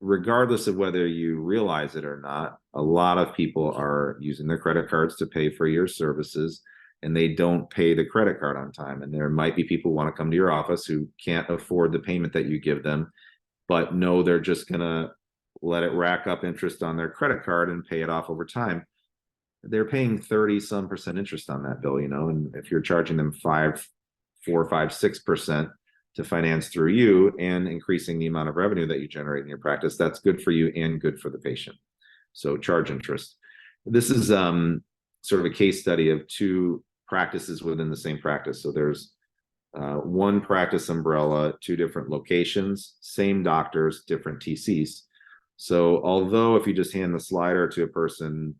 regardless of whether you realize it or not, a lot of people are using their credit cards to pay for your services, and they don't pay the credit card on time. And there might be people who want to come to your office who can't afford the payment that you give them, but know they're just going to let it rack up interest on their credit card and pay it off over time. They're paying 30% interest on that bill, and if you're charging them 4, 5, 6% to finance through you and increasing the amount of revenue that you generate in your practice, that's good for you and good for the patient. So charge interest. This is sort of a case study of two practices within the same practice. So there's one practice umbrella, two different locations, same doctors, different TCs. So although if you just hand the slider to a person,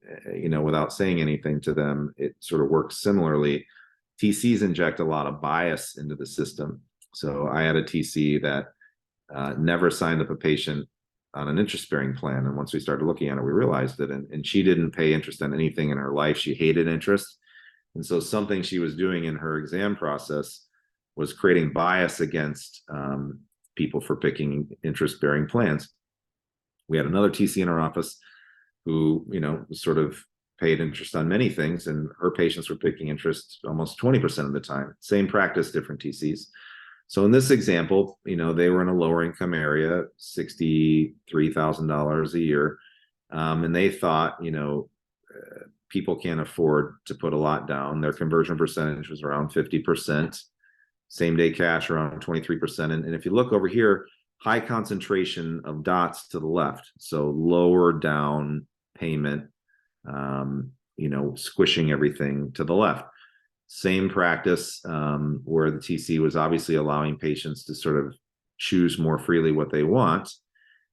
without saying anything to them, it sort of works similarly. TCs inject a lot of bias into the system. So I had a TC that never signed up a patient on an interest-bearing plan. And once we started looking at it, we realized it. And she didn't pay interest on anything in her life. She hated interest. And so something she was doing in her exam process was creating bias against people for picking interest-bearing plans. We had another TC in our office who, sort of paid interest on many things, and her patients were picking interest almost 20% of the time. Same practice, different TCs. So in this example, they were in a lower income area, $63,000 a year. And they thought, people can't afford to put a lot down. Their conversion percentage was around 50%, same day cash around 23%. And if you look over here, high concentration of dots to the left. So lower down payment, squishing everything to the left. Same practice where the TC was obviously allowing patients to sort of choose more freely what they want,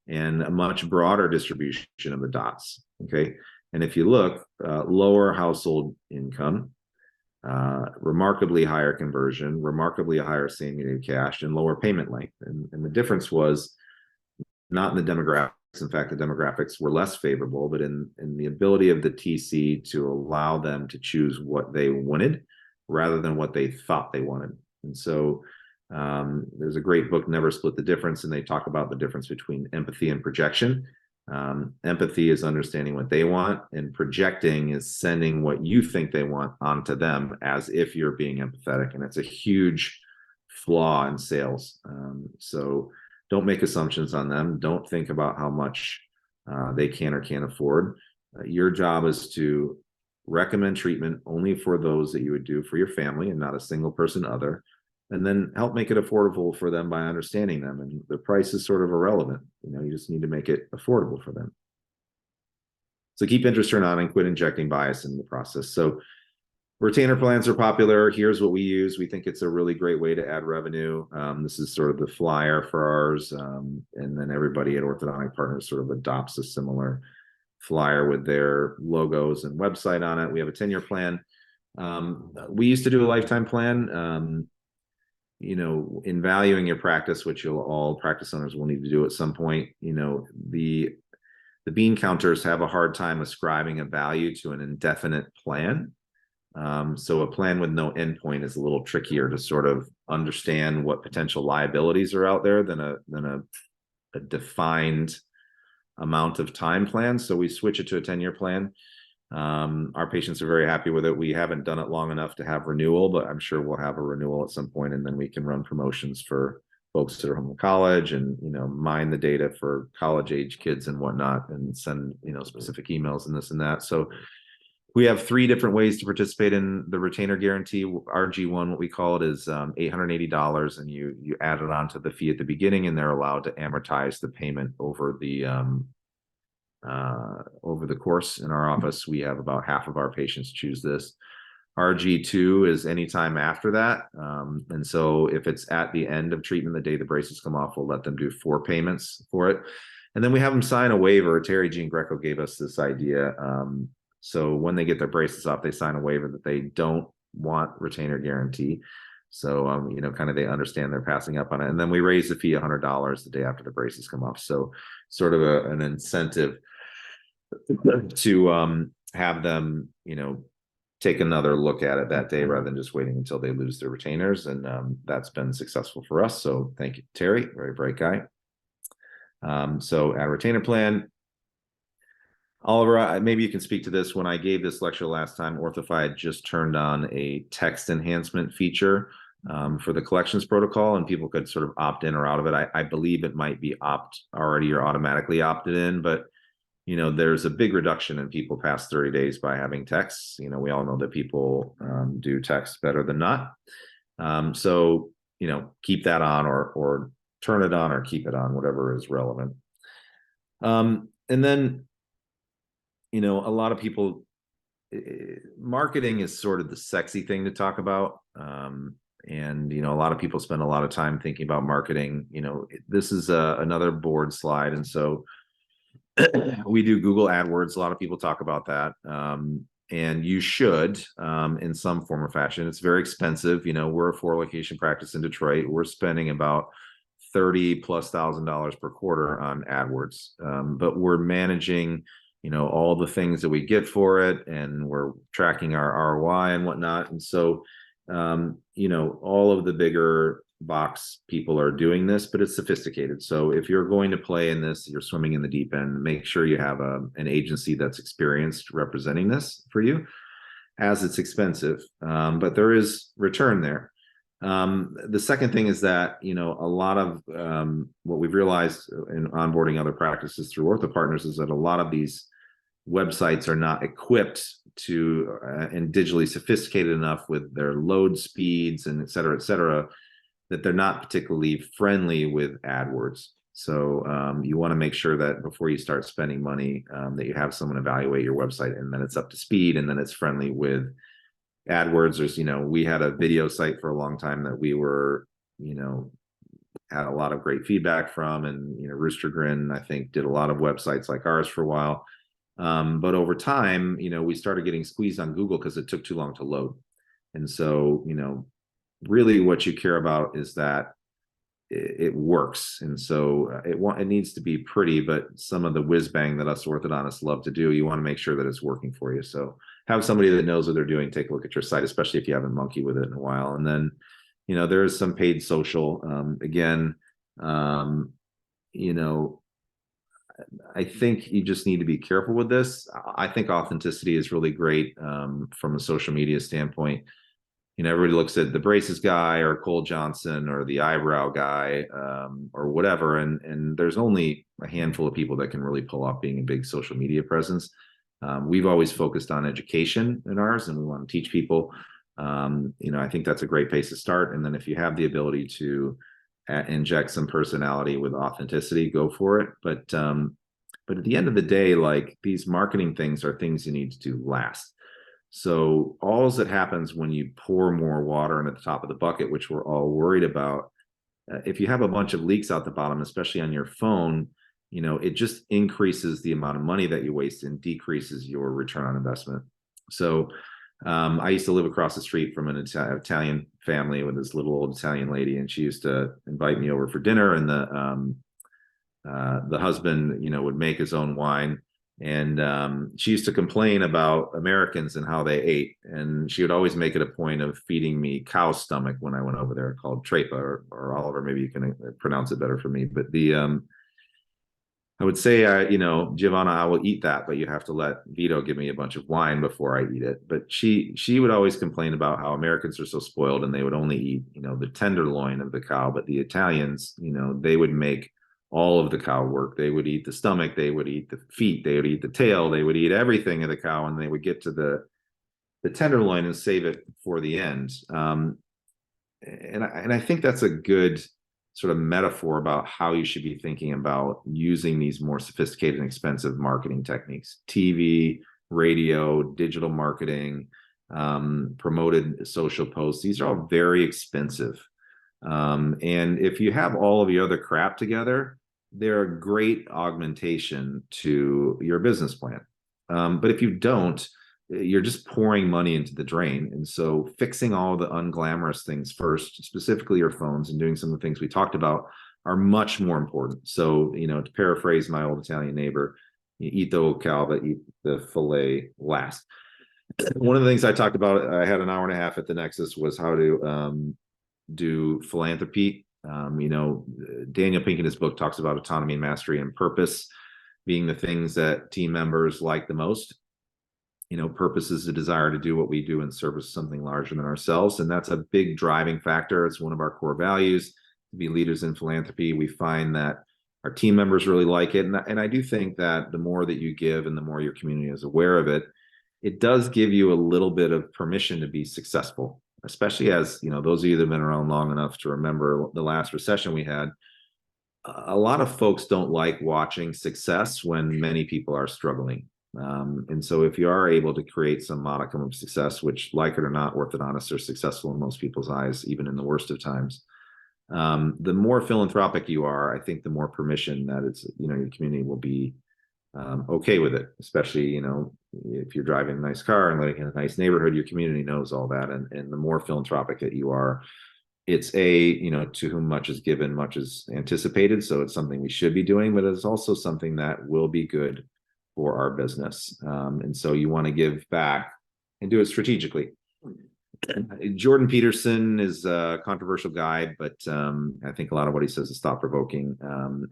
and a much broader distribution of the dots. Okay. And if you look, lower household income, remarkably higher conversion, remarkably higher same-day cash, and lower payment length. And the difference was not in the demographics. In fact, the demographics were less favorable, but in the ability of the TC to allow them to choose what they wanted rather than what they thought they wanted. And so there's a great book, Never Split the Difference, and they talk about the difference between empathy and projection. Empathy is understanding what they want, and projecting is sending what you think they want onto them as if you're being empathetic. And it's a huge flaw in sales. So don't make assumptions on them. Don't think about how much they can or can't afford. Your job is to recommend treatment only for those that you would do for your family and not a single person other, and then help make it affordable for them by understanding them. And the price is sort of irrelevant. You just need to make it affordable for them. So keep interest turned on and quit injecting bias in the process. So retainer plans are popular. Here's what we use. We think it's a really great way to add revenue. This is sort of the flyer for ours. And then everybody at Orthodontic Partners sort of adopts a similar flyer with their logos and website on it. We have a 10-year plan. We used to do a lifetime plan. In valuing your practice, which all practice owners will need to do at some point, the bean counters have a hard time ascribing a value to an indefinite plan. So a plan with no endpoint is a little trickier to sort of understand what potential liabilities are out there than a defined amount of time plan. So we switch it to a 10-year plan. Our patients are very happy with it. We haven't done it long enough to have renewal, but I'm sure we'll have a renewal at some point, and then we can run promotions for folks that are home from college and, mine the data for college age kids and whatnot, and send, specific emails and this and that. So we have 3 different ways to participate in the retainer guarantee. RG1, what we call it, is $880, and you add it onto the fee at the beginning, and they're allowed to amortize the payment over the course. In our office, we have about half of our patients choose this. RG2 is anytime after that. And so if it's at the end of treatment, the day the braces come off, we'll let them do 4 payments for it. And then we have them sign a waiver. Terry Jean Greco gave us this idea. So when they get their braces off, they sign a waiver that they don't want retainer guarantee. So, kind of they understand they're passing up on it. And then we raise the fee $100 the day after the braces come off. So sort of an incentive to have them, take another look at it that day rather than just waiting until they lose their retainers. And that's been successful for us. So thank you, Terry, very bright guy. So add retainer plan. Oliver, maybe you can speak to this. When I gave this lecture last time, Orthofy had just turned on a text enhancement feature for the collections protocol, and people could sort of opt in or out of it. I believe it might be already or automatically opted in, but there's a big reduction in people past 30 days by having texts. We all know that people do text better than not. So keep that on or turn it on or keep it on, whatever is relevant. And then a lot of people, marketing is sort of the sexy thing to talk about. And a lot of people spend a lot of time thinking about marketing. This is another board slide. And so we do Google AdWords. A lot of people talk about that. And you should, in some form or fashion. It's very expensive. We're a 4-location practice in Detroit. We're spending about $30,000+ per quarter on AdWords. But we're managing all the things that we get for it, and we're tracking our ROI and whatnot. And so, all of the bigger box people are doing this, but it's sophisticated. So if you're going to play in this, you're swimming in the deep end, make sure you have an agency that's experienced representing this for you, as it's expensive. But there is return there. The second thing is that, a lot of what we've realized in onboarding other practices through Ortho Partners is that a lot of these websites are not equipped to and digitally sophisticated enough with their load speeds and et cetera, that they're not particularly friendly with AdWords. So you want to make sure that before you start spending money, that you have someone evaluate your website, and then it's up to speed, and then it's friendly with AdWords. There's, we had a video site for a long time that we were, had a lot of great feedback from, and, Rooster Grin, I think, did a lot of websites like ours for a while. But over time, we started getting squeezed on Google because it took too long to load. And so, really what you care about is that it works. And so it needs to be pretty, but some of the whiz bang that us orthodontists love to do, you want to make sure that it's working for you. So have somebody that knows what they're doing take a look at your site, especially if you haven't monkeyed with it in a while. And then, there is some paid social. I think you just need to be careful with this. I think authenticity is really great from a social media standpoint. Everybody looks at the braces guy or Cole Johnson or the eyebrow guy or whatever. And there's only a handful of people that can really pull off being a big social media presence. We've always focused on education in ours, and we want to teach people. I think that's a great place to start. And then if you have the ability to inject some personality with authenticity, go for it. But at the end of the day, like, these marketing things are things you need to do last. So all that happens when you pour more water into the top of the bucket, which we're all worried about, if you have a bunch of leaks out the bottom, especially on your phone, it just increases the amount of money that you waste and decreases your return on investment. So I used to live across the street from an Italian family with this little old Italian lady, and she used to invite me over for dinner, and the husband, would make his own wine. And she used to complain about Americans and how they ate. And she would always make it a point of feeding me cow stomach when I went over there, called trepa, or Oliver, maybe you can pronounce it better for me. But I would say, Giovanna, I will eat that, but you have to let Vito give me a bunch of wine before I eat it. But she would always complain about how Americans are so spoiled, and they would only eat, the tenderloin of the cow. But the Italians, they would make all of the cow work. They would eat the stomach, they would eat the feet, they would eat the tail, they would eat everything of the cow, and they would get to the tenderloin and save it for the end. And I think that's a good sort of metaphor about how you should be thinking about using these more sophisticated and expensive marketing techniques: TV, radio, digital marketing, promoted social posts. These are all very expensive. And if you have all of your other crap together, they're a great augmentation to your business plan. But if you don't, you're just pouring money into the drain. And so fixing all the unglamorous things first, specifically your phones, and doing some of the things we talked about are much more important. So, to paraphrase my old Italian neighbor, you eat the ocal, but eat the fillet last. One of the things I talked about, I had an hour and a half at the Nexus, was how to do philanthropy. Daniel Pink in his book talks about autonomy, mastery, and purpose being the things that team members like the most. Purpose is the desire to do what we do in service to something larger than ourselves. And that's a big driving factor. It's one of our core values to be leaders in philanthropy. We find that our team members really like it. And I do think that the more that you give and the more your community is aware of it, it does give you a little bit of permission to be successful, especially as, those of you that have been around long enough to remember the last recession we had. A lot of folks don't like watching success when many people are struggling. And so if you are able to create some modicum of success, which, like it or not, orthodontists are successful in most people's eyes, even in the worst of times, the more philanthropic you are, I think the more permission that it's, your community will be okay with it, especially, if you're driving a nice car and living in a nice neighborhood, your community knows all that. And the more philanthropic that you are, it's to whom much is given, much is anticipated. So it's something we should be doing, but it's also something that will be good for our business. And so you want to give back and do it strategically. Jordan Peterson is a controversial guy, but I think a lot of what he says is thought-provoking.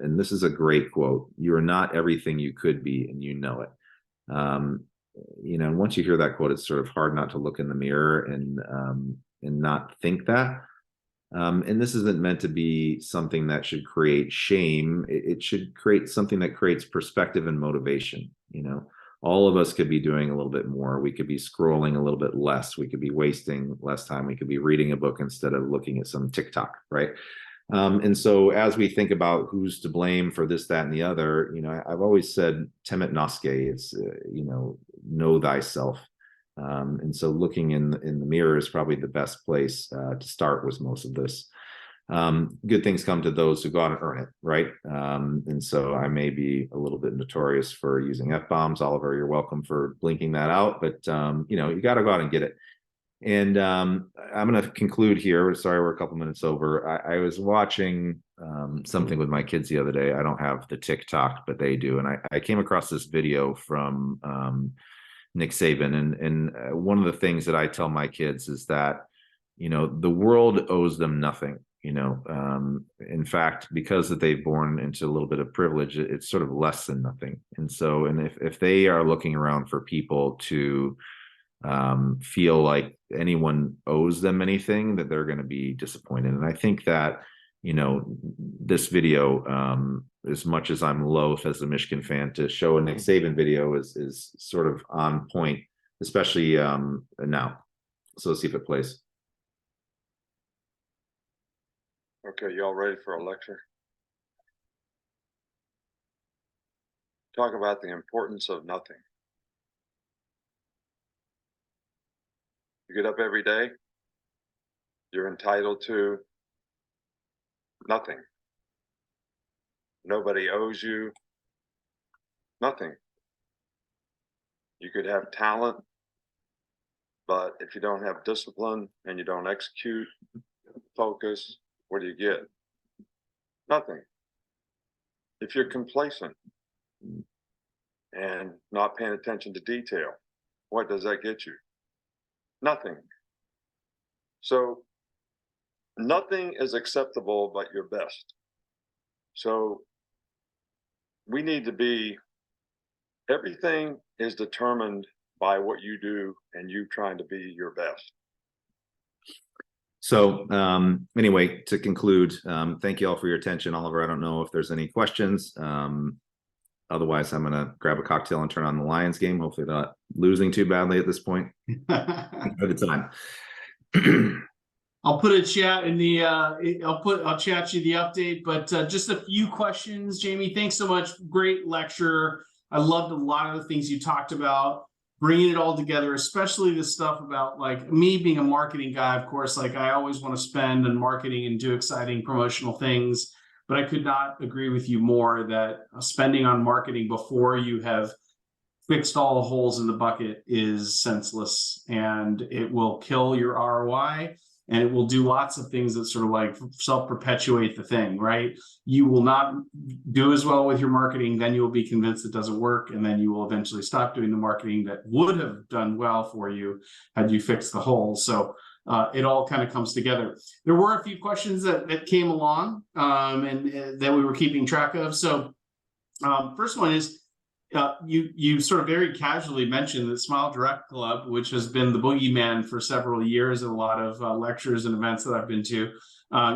And this is a great quote. You are not everything you could be, and you know it. And once you hear that quote, it's sort of hard not to look in the mirror and not think that. And this isn't meant to be something that should create shame. It should create something that creates perspective and motivation. All of us could be doing a little bit more. We could be scrolling a little bit less. We could be wasting less time. We could be reading a book instead of looking at some TikTok, right? And so as we think about who's to blame for this, that, and the other, I've always said temet nosce, it's, know thyself. And so looking in the mirror is probably the best place to start with most of this. Good things come to those who go out and earn it, right? And so I may be a little bit notorious for using F-bombs. Oliver, you're welcome for blinking that out, but you got to go out and get it. And I'm going to conclude here. Sorry, we're a couple minutes over. I was watching something with my kids the other day. I don't have the TikTok, but they do. And I came across this video from Nick Saban. And one of the things that I tell my kids is that, the world owes them nothing. In fact, because that they've born into a little bit of privilege, it's sort of less than nothing. And so, and if they are looking around for people to feel like anyone owes them anything, that they're going to be disappointed. And I think that, this video, as much as I'm loath as a Michigan fan to show a Nick Saban video, is sort of on point, especially now. So let's see if it plays. Okay, y'all ready for a lecture? Talk about the importance of nothing. You get up every day, you're entitled to nothing. Nobody owes you nothing. You could have talent, but if you don't have discipline and you don't execute, focus, what do you get? Nothing. If you're complacent and not paying attention to detail, what does that get you? Nothing. So nothing is acceptable but your best. So we need to be, everything is determined by what you do and you trying to be your best. So anyway, to conclude, thank you all for your attention. Oliver, I don't know if there's any questions. Otherwise, I'm going to grab a cocktail and turn on the Lions game. Hopefully they're not losing too badly at this point. At the time. I'll put a chat in the I'll chat you the update, but just a few questions. Jamie, thanks so much. Great lecture. I loved a lot of the things you talked about. bringing it all together, especially the stuff about like me being a marketing guy, of course, like I always want to spend on marketing and do exciting promotional things, but I could not agree with you more that spending on marketing before you have fixed all the holes in the bucket is senseless, and it will kill your ROI, and it will do lots of things that sort of like self-perpetuate the thing, right? You will not do as well with your marketing, then you will be convinced it doesn't work, and then you will eventually stop doing the marketing that would have done well for you had you fixed the holes. So it all kind of comes together. There were a few questions that came along and that we were keeping track of. So first one is, you sort of very casually mentioned the Smile Direct Club, which has been the boogeyman for several years at a lot of lectures and events that I've been to.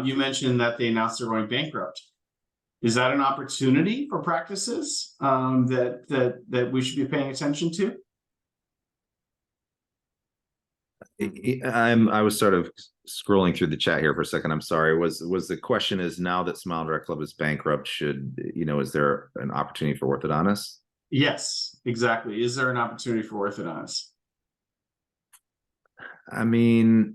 You mentioned that they announced they're going bankrupt. Is that an opportunity for practices that we should be paying attention to? I was sort of scrolling through the chat here for a second. I'm sorry. Was the question is, now that Smile Direct Club is bankrupt, is there an opportunity for orthodontists? Yes, exactly. Is there an opportunity for orthodontists? I mean,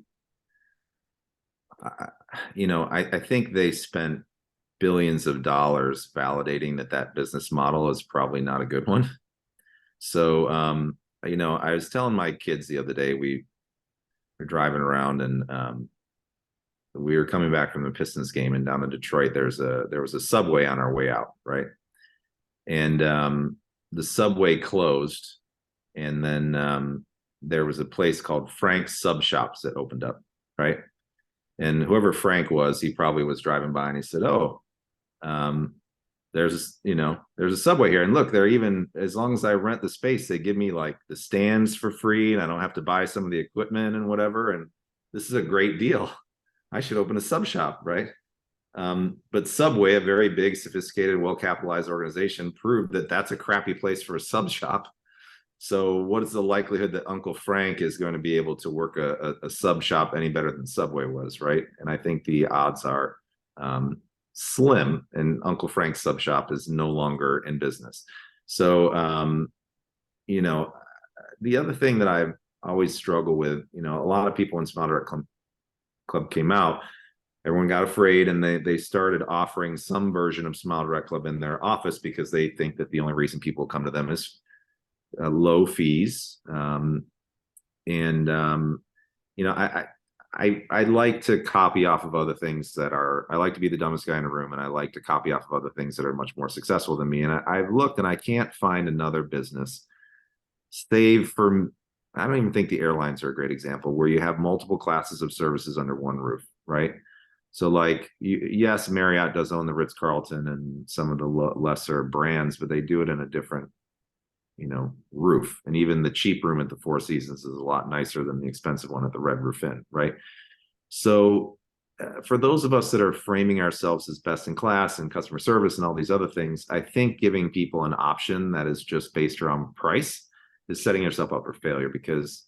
I think they spent billions of dollars validating that business model is probably not a good one. So, I was telling my kids the other day, we were driving around and we were coming back from the Pistons game, and down in Detroit, there was a Subway on our way out, right? And the Subway closed, and then there was a place called Frank's Sub Shops that opened up, right? And whoever Frank was, he probably was driving by and he said, "Oh, there's a Subway here, and look, they're even, as long as I rent the space, they give me like the stands for free, and I don't have to buy some of the equipment and whatever. And this is a great deal. I should open a sub shop, right?" But Subway, a very big, sophisticated, well-capitalized organization, proved that that's a crappy place for a sub shop. So what is the likelihood that Uncle Frank is going to be able to work a sub shop any better than Subway was, right? And I think the odds are slim, and Uncle Frank's sub shop is no longer in business. So, the other thing that I've always struggled with, a lot of people in Smile Direct Club came out, everyone got afraid, and they started offering some version of Smile Direct Club in their office because they think that the only reason people come to them is low fees. I like to copy off of other things I like to be the dumbest guy in the room, and I like to copy off of other things that are much more successful than me. And I've looked, and I can't find another business, save for, I don't even think the airlines are a great example, where you have multiple classes of services under one roof, right? So like, yes, Marriott does own the Ritz-Carlton and some of the lesser brands, but they do it in a different, roof. And even the cheap room at the Four Seasons is a lot nicer than the expensive one at the Red Roof Inn, right? So for those of us that are framing ourselves as best in class and customer service and all these other things, I think giving people an option that is just based around price is setting yourself up for failure, because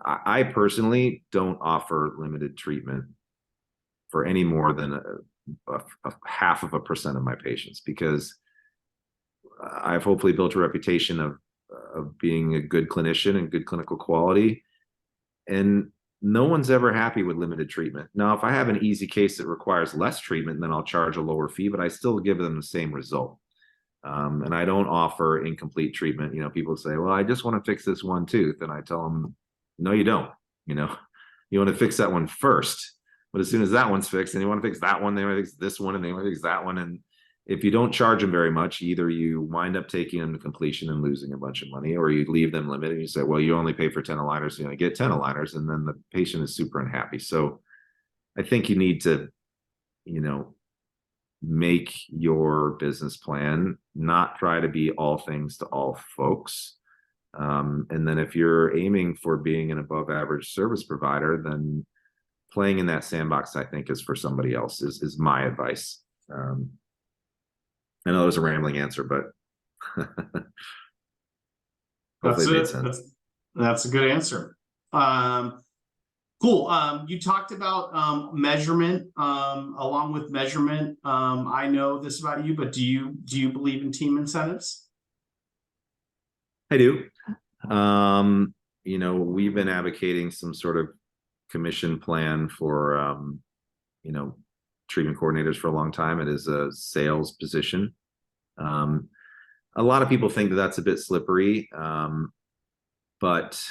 I personally don't offer limited treatment for any more than a 0.5% of my patients, because I've hopefully built a reputation of being a good clinician and good clinical quality, and no one's ever happy with limited treatment. Now, if I have an easy case that requires less treatment, then I'll charge a lower fee, but I still give them the same result. And I don't offer incomplete treatment. People say, "Well, I just want to fix this one tooth," and I tell them, "No, you don't. You want to fix that one first. But as soon as that one's fixed, and you want to fix that one, they want to fix this one, and they want to fix that one." And if you don't charge them very much, either you wind up taking them to completion and losing a bunch of money, or you leave them limited and you say, "Well, you only pay for 10 aligners, so you only get 10 aligners," and then the patient is super unhappy. So I think you need to, make your business plan, not try to be all things to all folks. And then if you're aiming for being an above average service provider, then playing in that sandbox, I think, is for somebody else, is my advice. I know it was a rambling answer, but hopefully it made sense. That's a good answer. Cool. You talked about measurement. Along with measurement, I know this about you, but do you believe in team incentives? I do. We've been advocating some sort of commission plan for, treatment coordinators for a long time. It is a sales position. A lot of people think that that's a bit slippery, but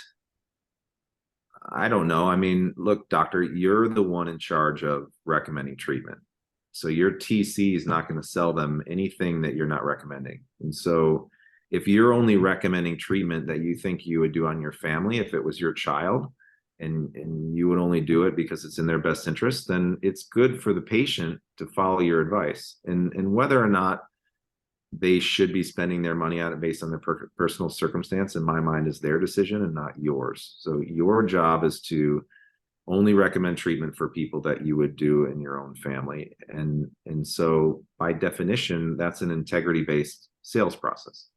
I don't know. I mean, look, doctor, you're the one in charge of recommending treatment. So your TC is not going to sell them anything that you're not recommending. And so if you're only recommending treatment that you think you would do on your family, if it was your child, and you would only do it because it's in their best interest, then it's good for the patient to follow your advice. And whether or not they should be spending their money on it based on their personal circumstance, in my mind, is their decision and not yours. So your job is to only recommend treatment for people that you would do in your own family. And so by definition, that's an integrity-based sales process.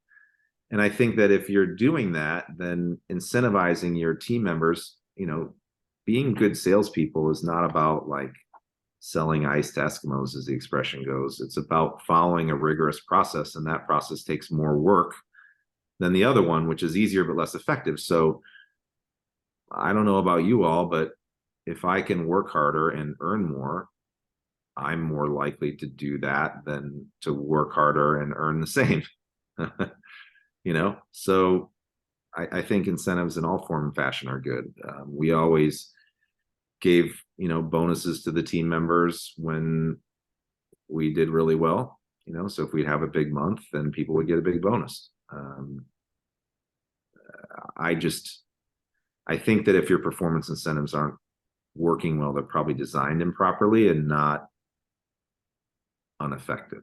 And I think that if you're doing that, then incentivizing your team members, being good salespeople is not about like selling ice to Eskimos, as the expression goes. It's about following a rigorous process, and that process takes more work than the other one, which is easier but less effective. So I don't know about you all, but if I can work harder and earn more, I'm more likely to do that than to work harder and earn the same. So I think incentives in all form and fashion are good. We always gave, bonuses to the team members when we did really well. So if we have a big month, then people would get a big bonus. I think that if your performance incentives aren't working well, they're probably designed improperly and not ineffective.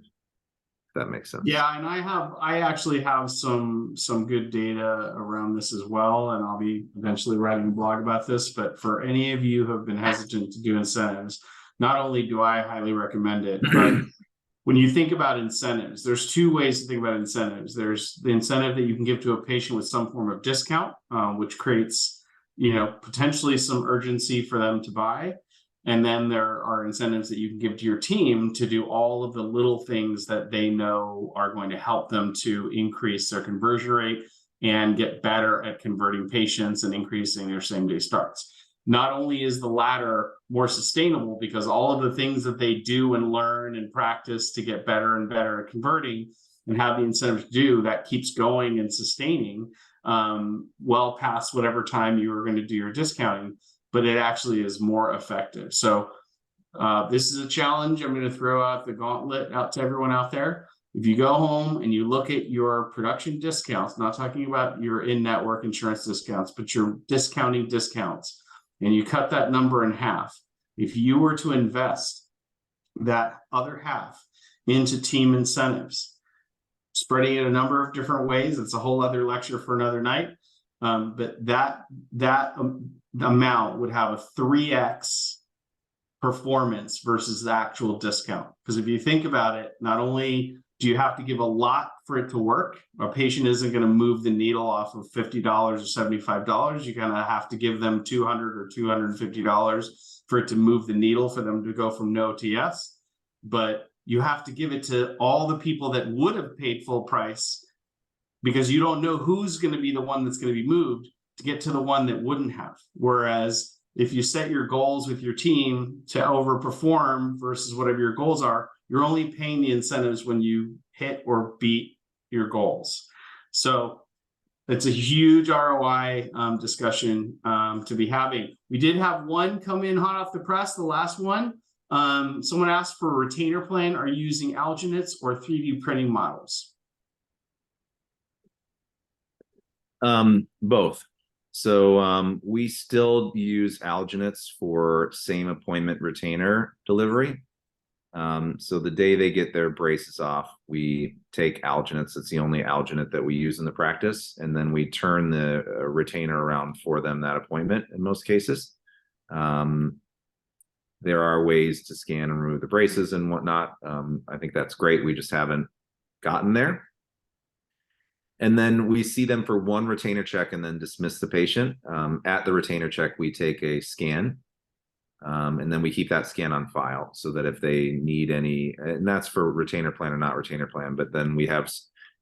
If that makes sense. Yeah, and I actually have some good data around this as well, and I'll be eventually writing a blog about this. But for any of you who have been hesitant to do incentives, not only do I highly recommend it, but when you think about incentives, there's two ways to think about incentives. There's the incentive that you can give to a patient with some form of discount, which creates potentially some urgency for them to buy. And then there are incentives that you can give to your team to do all of the little things that they know are going to help them to increase their conversion rate and get better at converting patients and increasing their same-day starts. Not only is the latter more sustainable because all of the things that they do and learn and practice to get better and better at converting and have the incentive to do, that keeps going and sustaining well past whatever time you were going to do your discounting, but it actually is more effective. So this is a challenge. I'm going to throw out the gauntlet out to everyone out there. If you go home and you look at your production discounts, not talking about your in-network insurance discounts, but your discounting discounts, and you cut that number in half, if you were to invest that other half into team incentives, spreading it a number of different ways, it's a whole other lecture for another night. But that amount would have a 3x performance versus the actual discount. Because if you think about it, not only do you have to give a lot for it to work, a patient isn't going to move the needle off of $50 or $75. You're going to have to give them $200 or $250 for it to move the needle for them to go from no to yes. But you have to give it to all the people that would have paid full price, because you don't know who's going to be the one that's going to be moved to get to the one that wouldn't have. Whereas if you set your goals with your team to overperform versus whatever your goals are, you're only paying the incentives when you hit or beat your goals. So it's a huge ROI discussion to be having. We did have one come in hot off the press, the last one. Someone asked for a retainer plan. Are you using alginates or 3D printing models? Both. So we still use alginates for same appointment retainer delivery. So the day they get their braces off, we take alginates. It's the only alginate that we use in the practice, and then we turn the retainer around for them that appointment in most cases. There are ways to scan and remove the braces and whatnot. I think that's great. We just haven't gotten there. And then we see them for one retainer check and then dismiss the patient. At the retainer check, we take a scan, and then we keep that scan on file so that if they need any, and that's for retainer plan or not retainer plan, but then we have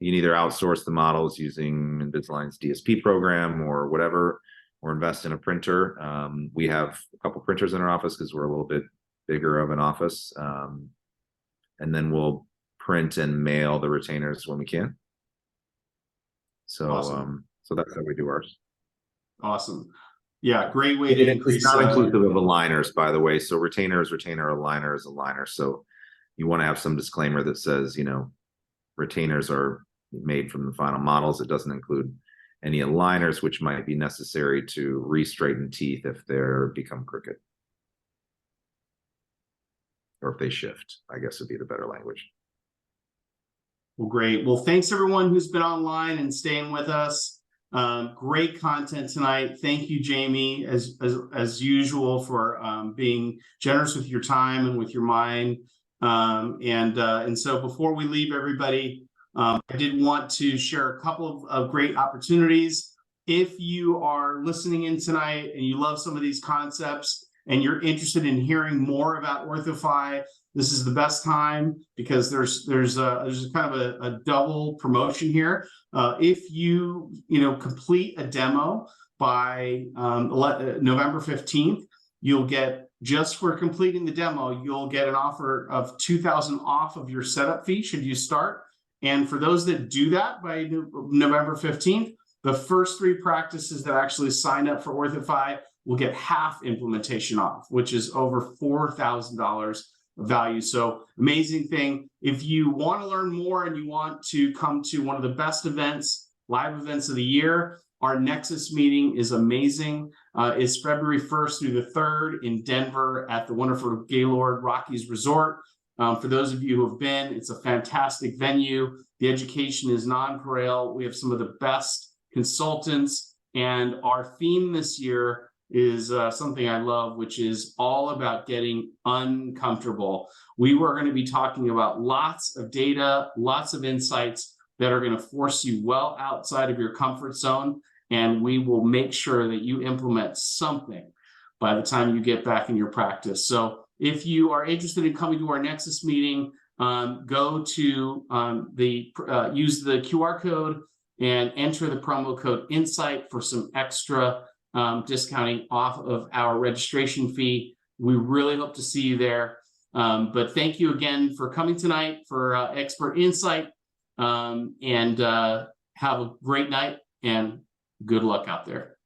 You can either outsource the models using Invisalign's DSP program or whatever, or invest in a printer. We have a couple printers in our office because we're a little bit bigger of an office. And then we'll print and mail the retainers when we can. So, Awesome. so that's how we do ours. Awesome. Yeah, great way to increase. It's not inclusive of aligners, by the way. So retainer is retainer, aligner is aligner. So you want to have some disclaimer that says, you know, retainers are made from the final models. It doesn't include any aligners, which might be necessary to re-straighten teeth if they're become crooked. Or if they shift, I guess would be the better language. Well, great. Well, thanks everyone who's been online and staying with us. Great content tonight. Thank you, Jamie, as usual, for being generous with your time and with your mind. And so before we leave, everybody, I did want to share a couple of great opportunities. If you are listening in tonight and you love some of these concepts and you're interested in hearing more about OrthoFi, this is the best time because there's kind of a double promotion here. If you complete a demo by November 15th, you'll get, just for completing the demo, you'll get an offer of $2,000 off of your setup fee should you start. And for those that do that by November 15th, the first 3 practices that actually sign up for OrthoFi will get half implementation off, which is over $4,000 value. So amazing thing. If you want to learn more and you want to come to one of the best events, live events of the year, our NEXUS meeting is amazing. It's February 1st through the 3rd in Denver at the wonderful Gaylord Rockies Resort. For those of you who have been, it's a fantastic venue. The education is non-pareil. We have some of the best consultants, and our theme this year is something I love, which is all about getting uncomfortable. We were going to be talking about lots of data, lots of insights that are going to force you well outside of your comfort zone, and we will make sure that you implement something by the time you get back in your practice. So if you are interested in coming to our NEXUS meeting, go to use the QR code and enter the promo code INSIGHT for some extra discounting off of our registration fee. We really hope to see you there. But thank you again for coming tonight for Expert Insight, and have a great night and good luck out there.